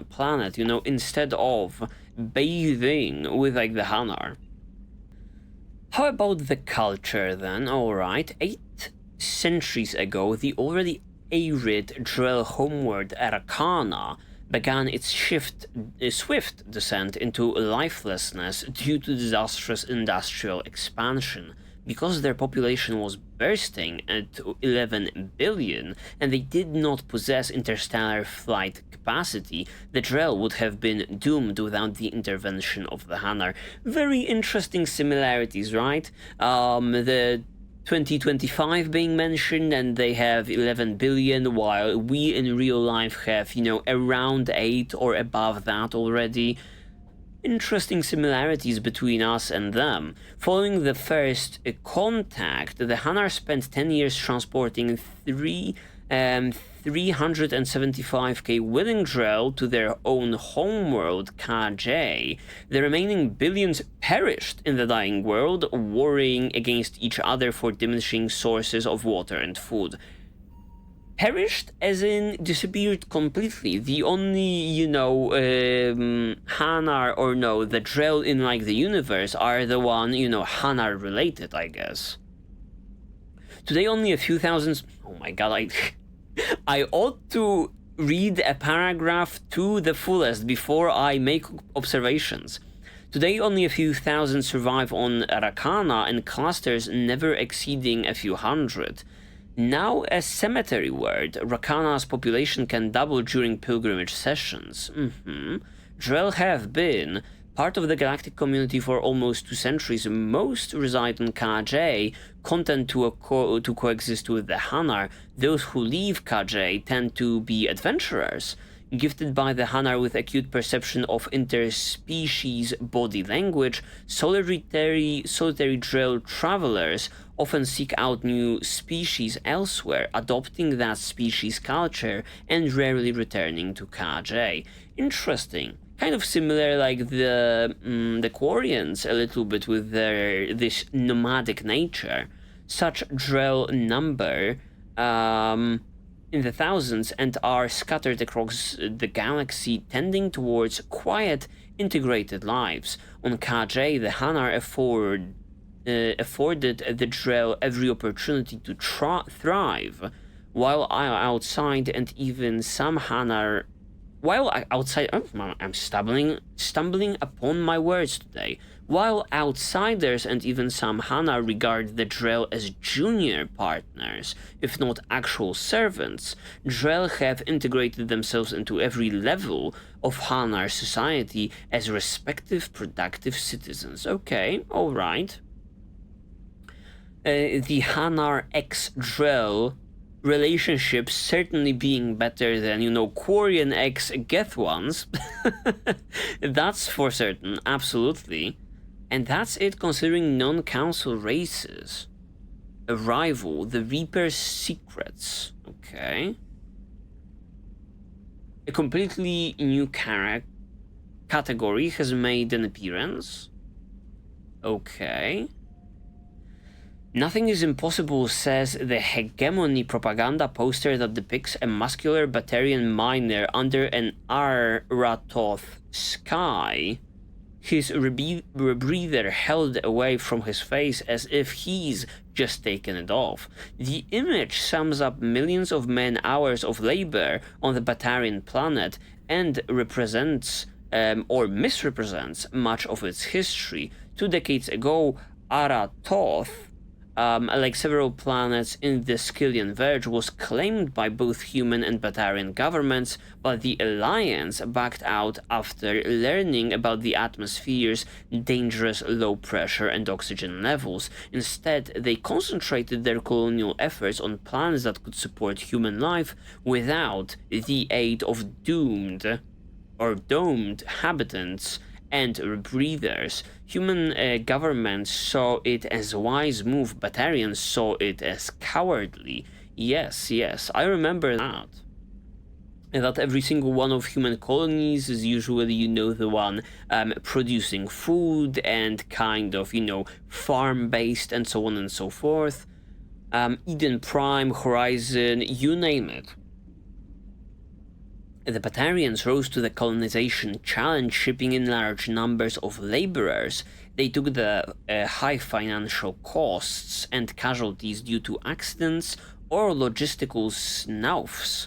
planet, instead of bathing with like the Hanar. How about the culture then? Alright, 8 centuries ago, the already arid Drell homeworld Arcana began its swift descent into lifelessness due to disastrous industrial expansion. Because their population was bursting at 11 billion and they did not possess interstellar flight capacity, the Drell would have been doomed without the intervention of the Hanar. Very interesting similarities, right? The 2025 being mentioned, and they have 11 billion, while we in real life have, around 8 or above that already. Interesting similarities between us and them. Following the first contact, the Hanar spent 10 years transporting 375k willing Drell to their own homeworld, Kaj. The remaining billions perished in the dying world, warring against each other for diminishing sources of water and food. Perished as in disappeared completely. The only, Hanar, or no, the Drell in like the universe are the one, Hanar related, I guess. Today only a few thousands... Oh my god, I ought to read a paragraph to the fullest before I make observations. Today only a few thousand survive on Arcana and clusters never exceeding a few hundred. Now a cemetery word, Rakana's population can double during pilgrimage sessions. Drell have been part of the galactic community for almost 2 centuries. Most reside in Kaj, content to coexist with the Hanar. Those who leave Kaj tend to be adventurers, gifted by the Hanar with acute perception of interspecies body language. Solitary Drell travelers often seek out new species elsewhere, adopting that species' culture and rarely returning to Kaj. Interesting. Kind of similar like the Quarians a little bit with this nomadic nature. Such Drell number in the thousands and are scattered across the galaxy, tending towards quiet, integrated lives. On Kaj, the Hanar afforded the Drell every opportunity to thrive, while outside, and even some Hanar... While outside... I'm stumbling upon my words today. while outsiders and even some Hana regard the Drell as junior partners, if not actual servants. Drell have integrated themselves into every level of Hanar society as respective productive citizens. Okay, alright. The Hanar x-Drell relationship certainly being better than, Quarian x-Geth ones. That's for certain, absolutely. And that's it considering non-council races. Arrival, the Reaper's Secrets. Okay. A completely new category has made an appearance. Okay. Nothing is impossible, says the hegemony propaganda poster that depicts a muscular Batarian miner under an Aratoth sky. His rebreather held away from his face as if he's just taken it off. The image sums up millions of man-hours of labor on the Batarian planet and represents or misrepresents much of its history. 2 decades ago, Aratoth, like several planets in the Skyllian Verge, was claimed by both human and Batarian governments, but the Alliance backed out after learning about the atmosphere's dangerous low pressure and oxygen levels. Instead, they concentrated their colonial efforts on planets that could support human life without the aid of domed habitants and rebreathers. Human governments saw it as a wise move, Batarians saw it as cowardly. Yes, I remember that. And that every single one of human colonies is usually, the one producing food and kind of, farm-based and so on and so forth. Eden Prime, Horizon, you name it. The Batarians rose to the colonization challenge, shipping in large numbers of laborers. They took the high financial costs and casualties due to accidents or logistical snafus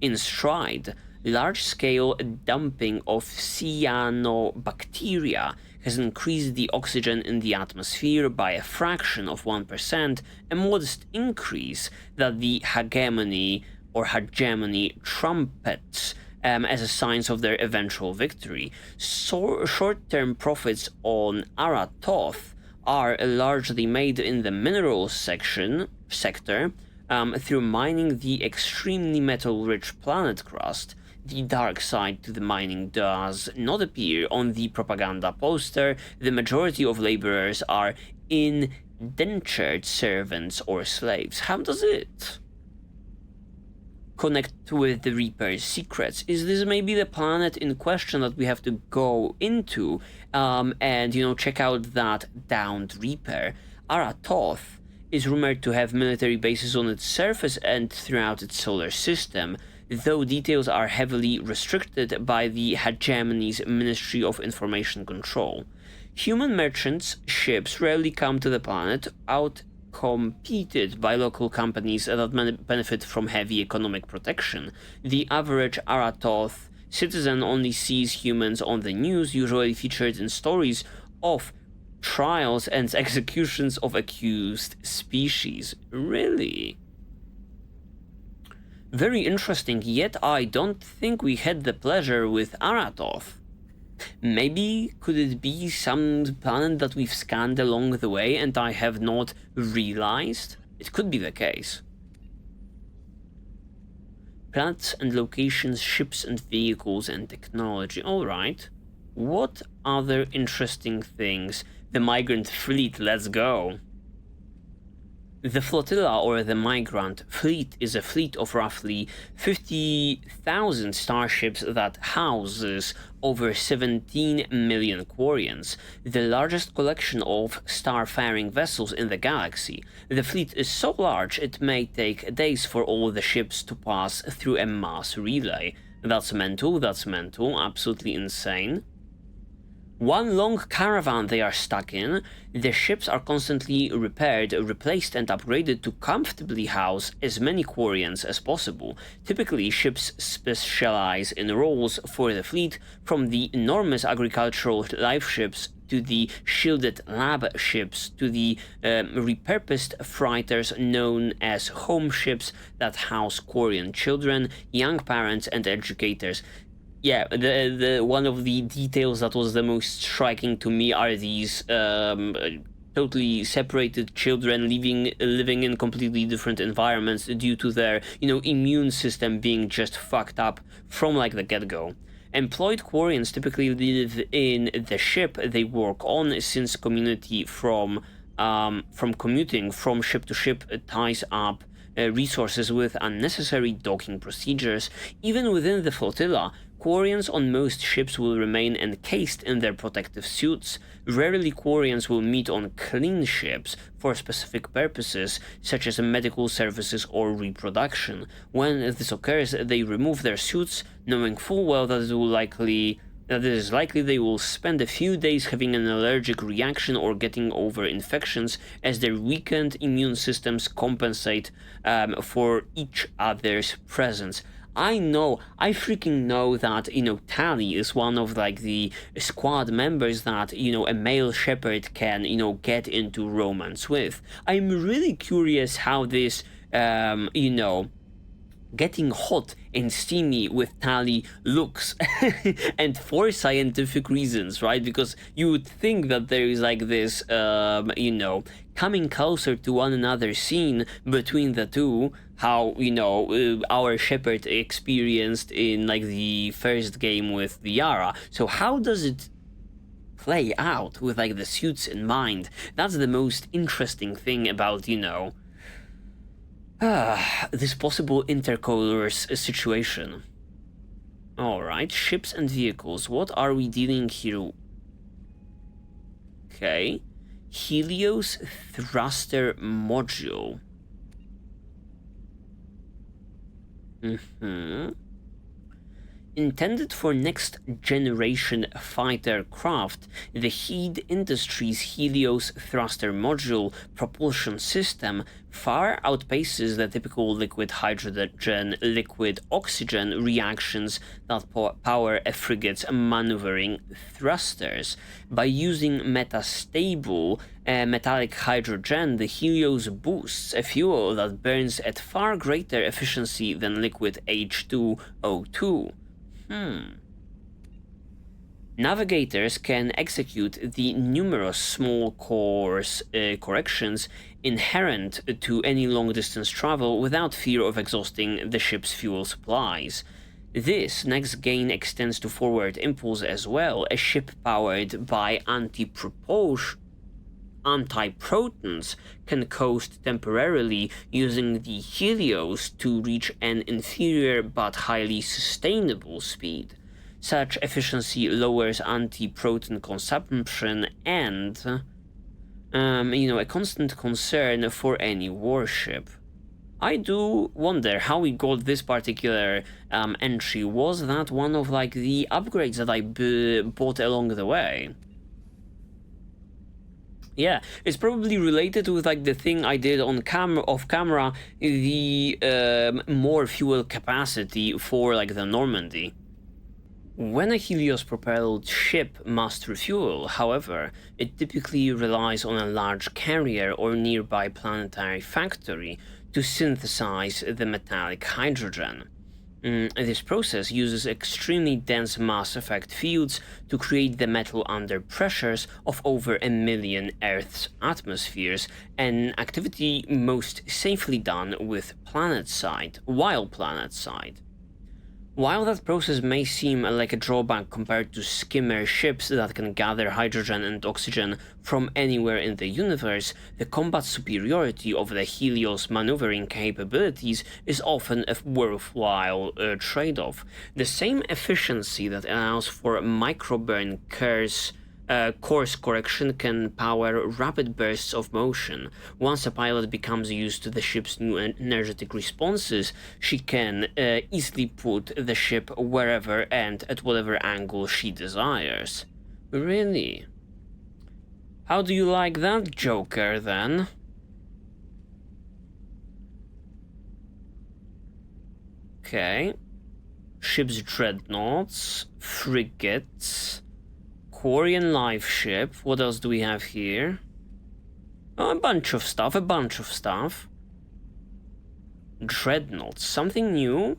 in stride. Large-scale dumping of cyanobacteria has increased the oxygen in the atmosphere by a fraction of 1%, a modest increase that the hegemony trumpets as a sign of their eventual victory. Short-term profits on Aratoth are largely made in the minerals sector through mining the extremely metal-rich planet crust. The dark side to the mining does not appear on the propaganda poster. The majority of laborers are indentured servants or slaves. How does it connect with the Reaper's Secrets? Is this maybe the planet in question that we have to go into and, check out that downed Reaper? Aratoth is rumored to have military bases on its surface and throughout its solar system, though details are heavily restricted by the hegemony's Ministry of Information Control. Human merchants' ships rarely come to the planet, outcompeted by local companies that benefit from heavy economic protection. The average Aratoth citizen only sees humans on the news, usually featured in stories of trials and executions of accused species. Really? Very interesting, yet I don't think we had the pleasure with Aratoth. Maybe could it be some planet that we've scanned along the way and I have not realized? It could be the case. Planets and locations, ships and vehicles and technology. Alright. What other interesting things? The migrant fleet, let's go. The flotilla, or the migrant fleet, is a fleet of roughly 50,000 starships that houses over 17 million Quarians, the largest collection of star-faring vessels in the galaxy. The fleet is so large it may take days for all the ships to pass through a mass relay. That's mental, absolutely insane. one long caravan they are stuck in. The ships are constantly repaired, replaced, and upgraded to comfortably house as many Quarians as possible. Typically, ships specialize in roles for the fleet, from the enormous agricultural life ships to the shielded lab ships to the repurposed freighters known as home ships that house Quarian children, young parents, and educators. Yeah, the one of the details that was the most striking to me are these totally separated children living in completely different environments due to their, immune system being just fucked up from like the get-go. Employed Quarians typically live in the ship they work on, since community from commuting from ship to ship ties up resources with unnecessary docking procedures. Even within the flotilla, Quarians on most ships will remain encased in their protective suits. Rarely Quarians will meet on clean ships for specific purposes, such as medical services or reproduction. When this occurs, they remove their suits, knowing full well that it is likely they will spend a few days having an allergic reaction or getting over infections, as their weakened immune systems compensate for each other's presence. I freaking know that, Tally is one of like the squad members that, a male Shepard can, get into romance with. I'm really curious how this, getting hot and steamy with Tally looks and for scientific reasons, right? Because you would think that there is like this, coming closer to one another scene between the two, how, our Shepard experienced in like the first game with the Yara. So how does it play out with like the suits in mind? That's the most interesting thing about, this possible intercolors situation. Alright, ships and vehicles. What are we dealing here? Okay. Helios thruster module. Intended for next generation fighter craft, the Heed Industries Helios thruster module propulsion system far outpaces the typical liquid hydrogen liquid oxygen reactions that power a frigate's maneuvering thrusters. By using metastable metallic hydrogen, the Helios boosts a fuel that burns at far greater efficiency than liquid H2O2. Navigators can execute the numerous small course corrections inherent to any long-distance travel without fear of exhausting the ship's fuel supplies. This next gain extends to forward impulse as well. A ship powered by antiprotons can coast temporarily using the Helios to reach an inferior but highly sustainable speed. Such efficiency lowers antiproton consumption and, a constant concern for any warship. I do wonder how we got this particular entry. Was that one of like the upgrades that I bought along the way? Yeah, it's probably related with like the thing I did on off camera, the more fuel capacity for like the Normandy. When a Helios-propelled ship must refuel, however, it typically relies on a large carrier or nearby planetary factory to synthesize the metallic hydrogen. This process uses extremely dense mass effect fields to create the metal under pressures of over 1 million Earth's atmospheres, an activity most safely done while planetside. While that process may seem like a drawback compared to skimmer ships that can gather hydrogen and oxygen from anywhere in the universe, the combat superiority of the Helios maneuvering capabilities is often a worthwhile trade-off. The same efficiency that allows for microburn course correction can power rapid bursts of motion. Once a pilot becomes used to the ship's new energetic responses, she can easily put the ship wherever and at whatever angle she desires. Really? How do you like that Joker, then? Okay. Ships, dreadnoughts, frigates, Quarian life ship. What else do we have here? Oh, a bunch of stuff, Dreadnoughts, something new?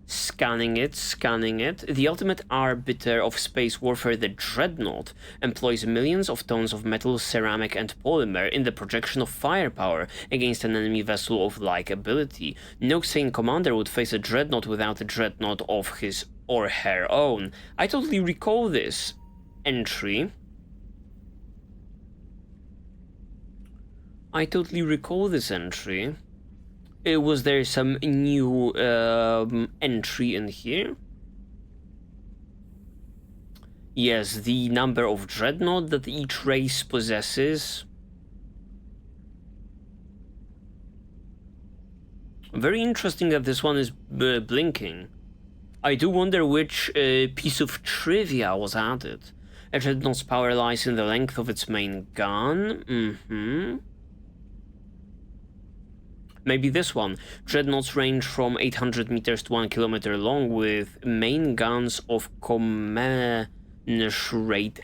Scanning it. The ultimate arbiter of space warfare, the Dreadnought, employs millions of tons of metal, ceramic, and polymer in the projection of firepower against an enemy vessel of like ability. No sane commander would face a Dreadnought without a Dreadnought of his or her own. I totally recall this entry. Was there some new entry in here? Yes, the number of dreadnought that each race possesses. Very interesting that this one is blinking. I do wonder which piece of trivia was added. A dreadnought's power lies in the length of its main gun. Maybe this one. Dreadnoughts range from 800 meters to 1 kilometer long with main guns of commensurate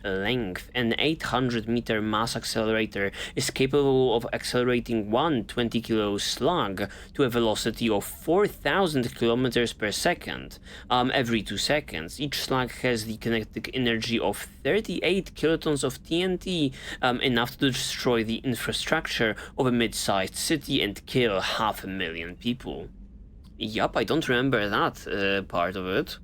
length. An 800-meter mass accelerator is capable of accelerating one 20-kilo slug to a velocity of 4,000 kilometers per second every 2 seconds. Each slug has the kinetic energy of 38 kilotons of TNT, enough to destroy the infrastructure of a mid-sized city and kill 500,000 people. Yup, I don't remember that part of it.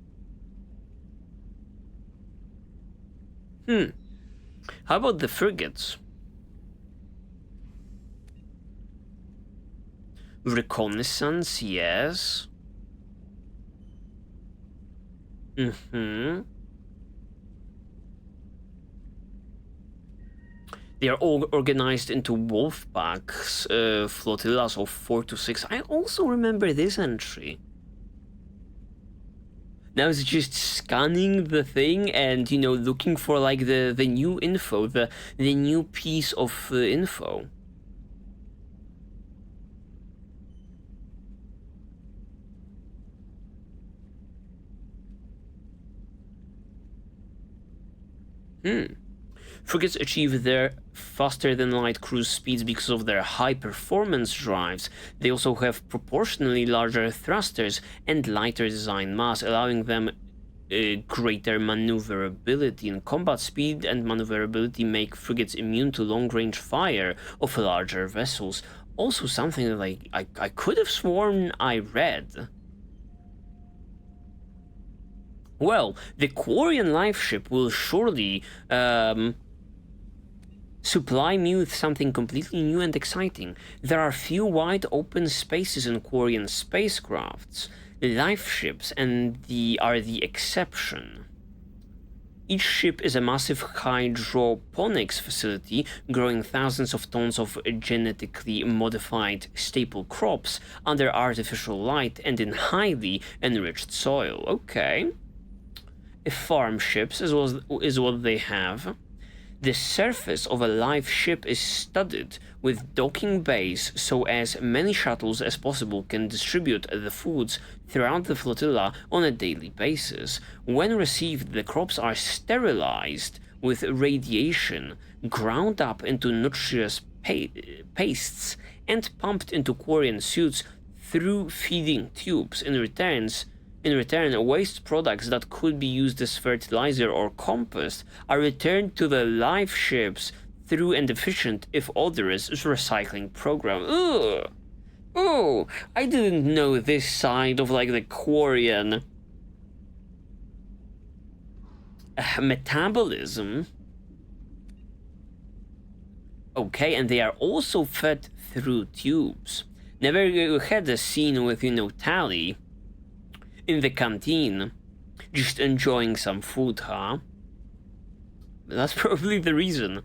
How about the frigates? Reconnaissance, yes. They are all organized into wolf packs, flotillas of 4 to 6. I also remember this entry. Now it's just scanning the thing and, you know, looking for like the new info, the new piece of info. Frigates achieve their faster-than-light cruise speeds because of their high-performance drives. They also have proportionally larger thrusters and lighter design mass, allowing them greater maneuverability. In combat, speed and maneuverability make frigates immune to long-range fire of larger vessels. Also something that I could have sworn I read. Well, the Quarian life ship will surely supply me with something completely new and exciting. There are few wide open spaces in Quarian spacecrafts. Life ships are the exception. Each ship is a massive hydroponics facility growing thousands of tons of genetically modified staple crops under artificial light and in highly enriched soil. Okay. Farm ships is what they have. The surface of a live ship is studded with docking bays so as many shuttles as possible can distribute the foods throughout the flotilla on a daily basis. When received, the crops are sterilized with radiation, ground up into nutritious pastes, and pumped into Quarian suits through feeding tubes. In return, waste products that could be used as fertilizer or compost are returned to the live ships through an efficient, if odorous, recycling program. Ugh! Oh, I didn't know this side of like the Quarian metabolism. Okay, and they are also fed through tubes. Never had a scene with, Tally in the canteen, just enjoying some food, huh? That's probably the reason.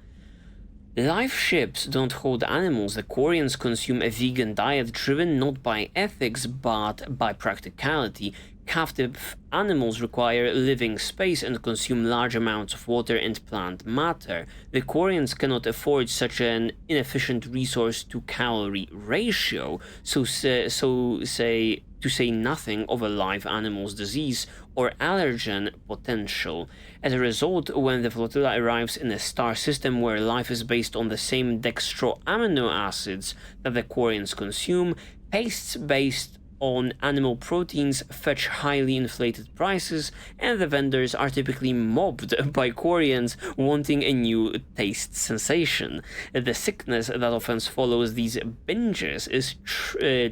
Live ships don't hold animals. The Quarians consume a vegan diet driven not by ethics but by practicality. Captive animals require living space and consume large amounts of water and plant matter. The Quarians cannot afford such an inefficient resource to calorie ratio, to say nothing of a live animal's disease or allergen potential. As a result, when the flotilla arrives in a star system where life is based on the same dextro amino acids that the Quarians consume, pastes based on animal proteins fetch highly inflated prices, and the vendors are typically mobbed by Quarians wanting a new taste sensation. The sickness that often follows these binges is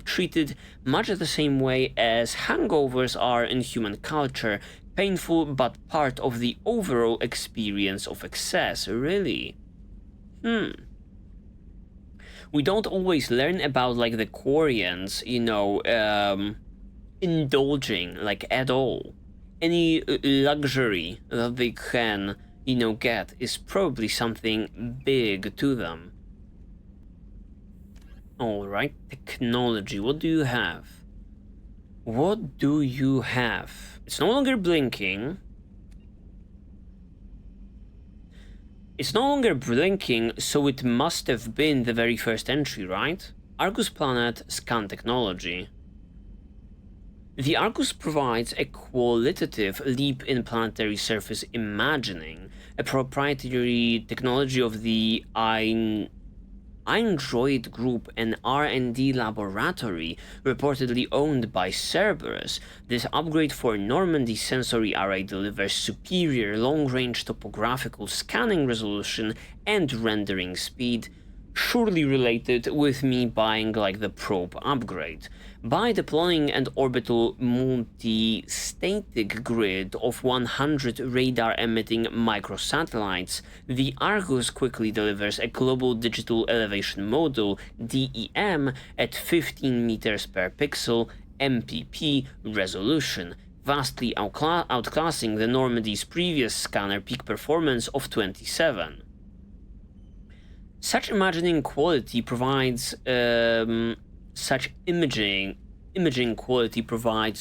treated much the same way as hangovers are in human culture, painful but part of the overall experience of excess, really. We don't always learn about like the Quarians, indulging like at all. Any luxury that they can, get is probably something big to them. Alright, technology, what do you have? What do you have? It's no longer blinking. It's no longer blinking, so it must have been the very first entry, right? Argus Planet Scan Technology. The Argus provides a qualitative leap in planetary surface imagining, a proprietary technology of the Android Group, an R&D laboratory reportedly owned by Cerberus. This upgrade for Normandy sensory array delivers superior long-range topographical scanning resolution and rendering speed, surely related with me buying like the probe upgrade. By deploying an orbital multi-static grid of 100 radar-emitting microsatellites, the Argus quickly delivers a global digital elevation model (DEM) at 15 meters per pixel (MPP) resolution, vastly outclassing the Normandy's previous scanner peak performance of 27. Such imaging quality provides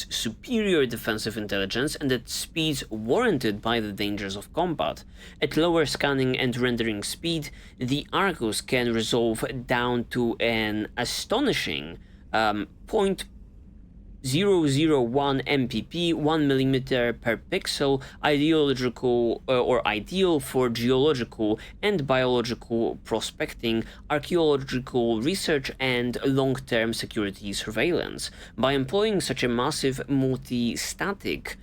superior defensive intelligence and at speeds warranted by the dangers of combat. At lower scanning and rendering speed, the Argus can resolve down to an astonishing 0.001 MPP, 1 millimeter per pixel, ideal for geological and biological prospecting, archaeological research, and long-term security surveillance. By employing such a massive multi-static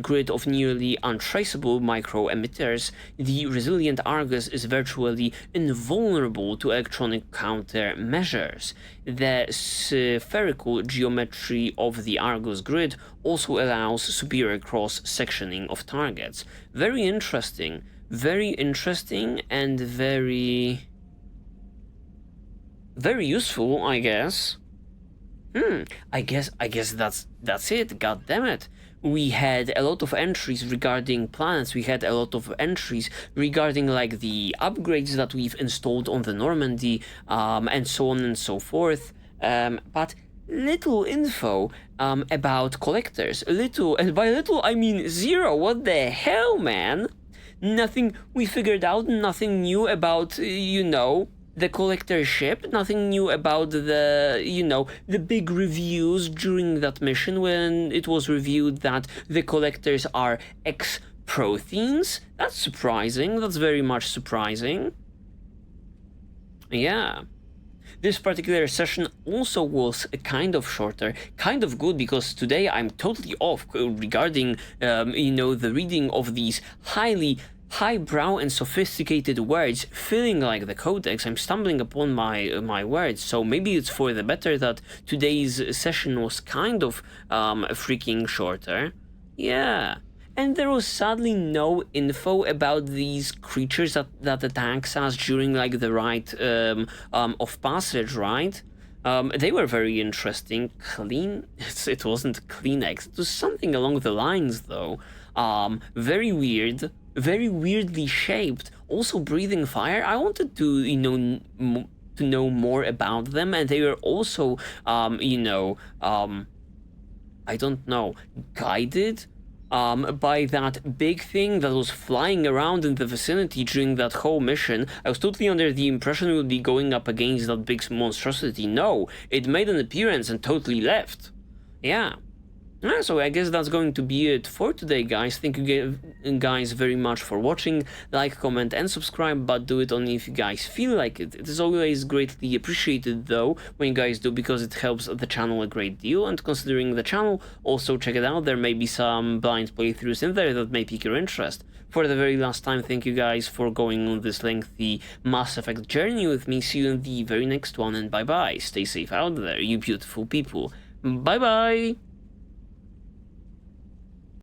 grid of nearly untraceable micro-emitters, the resilient Argus is virtually invulnerable to electronic countermeasures. The spherical geometry of the Argus grid also allows superior cross-sectioning of targets. Very interesting and very useful, I guess. I guess that's it. God damn it. We had a lot of entries regarding planets, we had a lot of entries regarding like the upgrades that we've installed on the Normandy, and so on and so forth, but little info about collectors. Little, and by little I mean zero. What the hell, man? Nothing we figured out, nothing new about, the collector ship, nothing new about the big reviews during that mission when it was revealed that the collectors are ex-Protheans. That's surprising, that's very much surprising. Yeah. This particular session also was kind of shorter, kind of good, because today I'm totally off regarding, the reading of these highbrow and sophisticated words, feeling like the Codex. I'm stumbling upon my words, so maybe it's for the better that today's session was kind of freaking shorter. Yeah. And there was sadly no info about these creatures that attacks us during like the rite of passage, right? They were very interesting. It wasn't Kleenex, it was something along the lines though. Very weird, very weirdly shaped, Also, breathing fire, I wanted to, to know more about them, and they were also, I don't know, guided by that big thing that was flying around in the vicinity during that whole mission. I was totally under the impression we would be going up against that big monstrosity. No, it made an appearance and totally left. Yeah. So I guess that's going to be it for today, guys. Thank you guys very much for watching. Like, comment, and subscribe, but do it only if you guys feel like it. It is always greatly appreciated, though, when you guys do, because it helps the channel a great deal. And considering the channel, also check it out. There may be some blind playthroughs in there that may pique your interest. For the very last time, thank you guys for going on this lengthy Mass Effect journey with me. See you in the very next one, and bye-bye. Stay safe out there, you beautiful people. Bye-bye!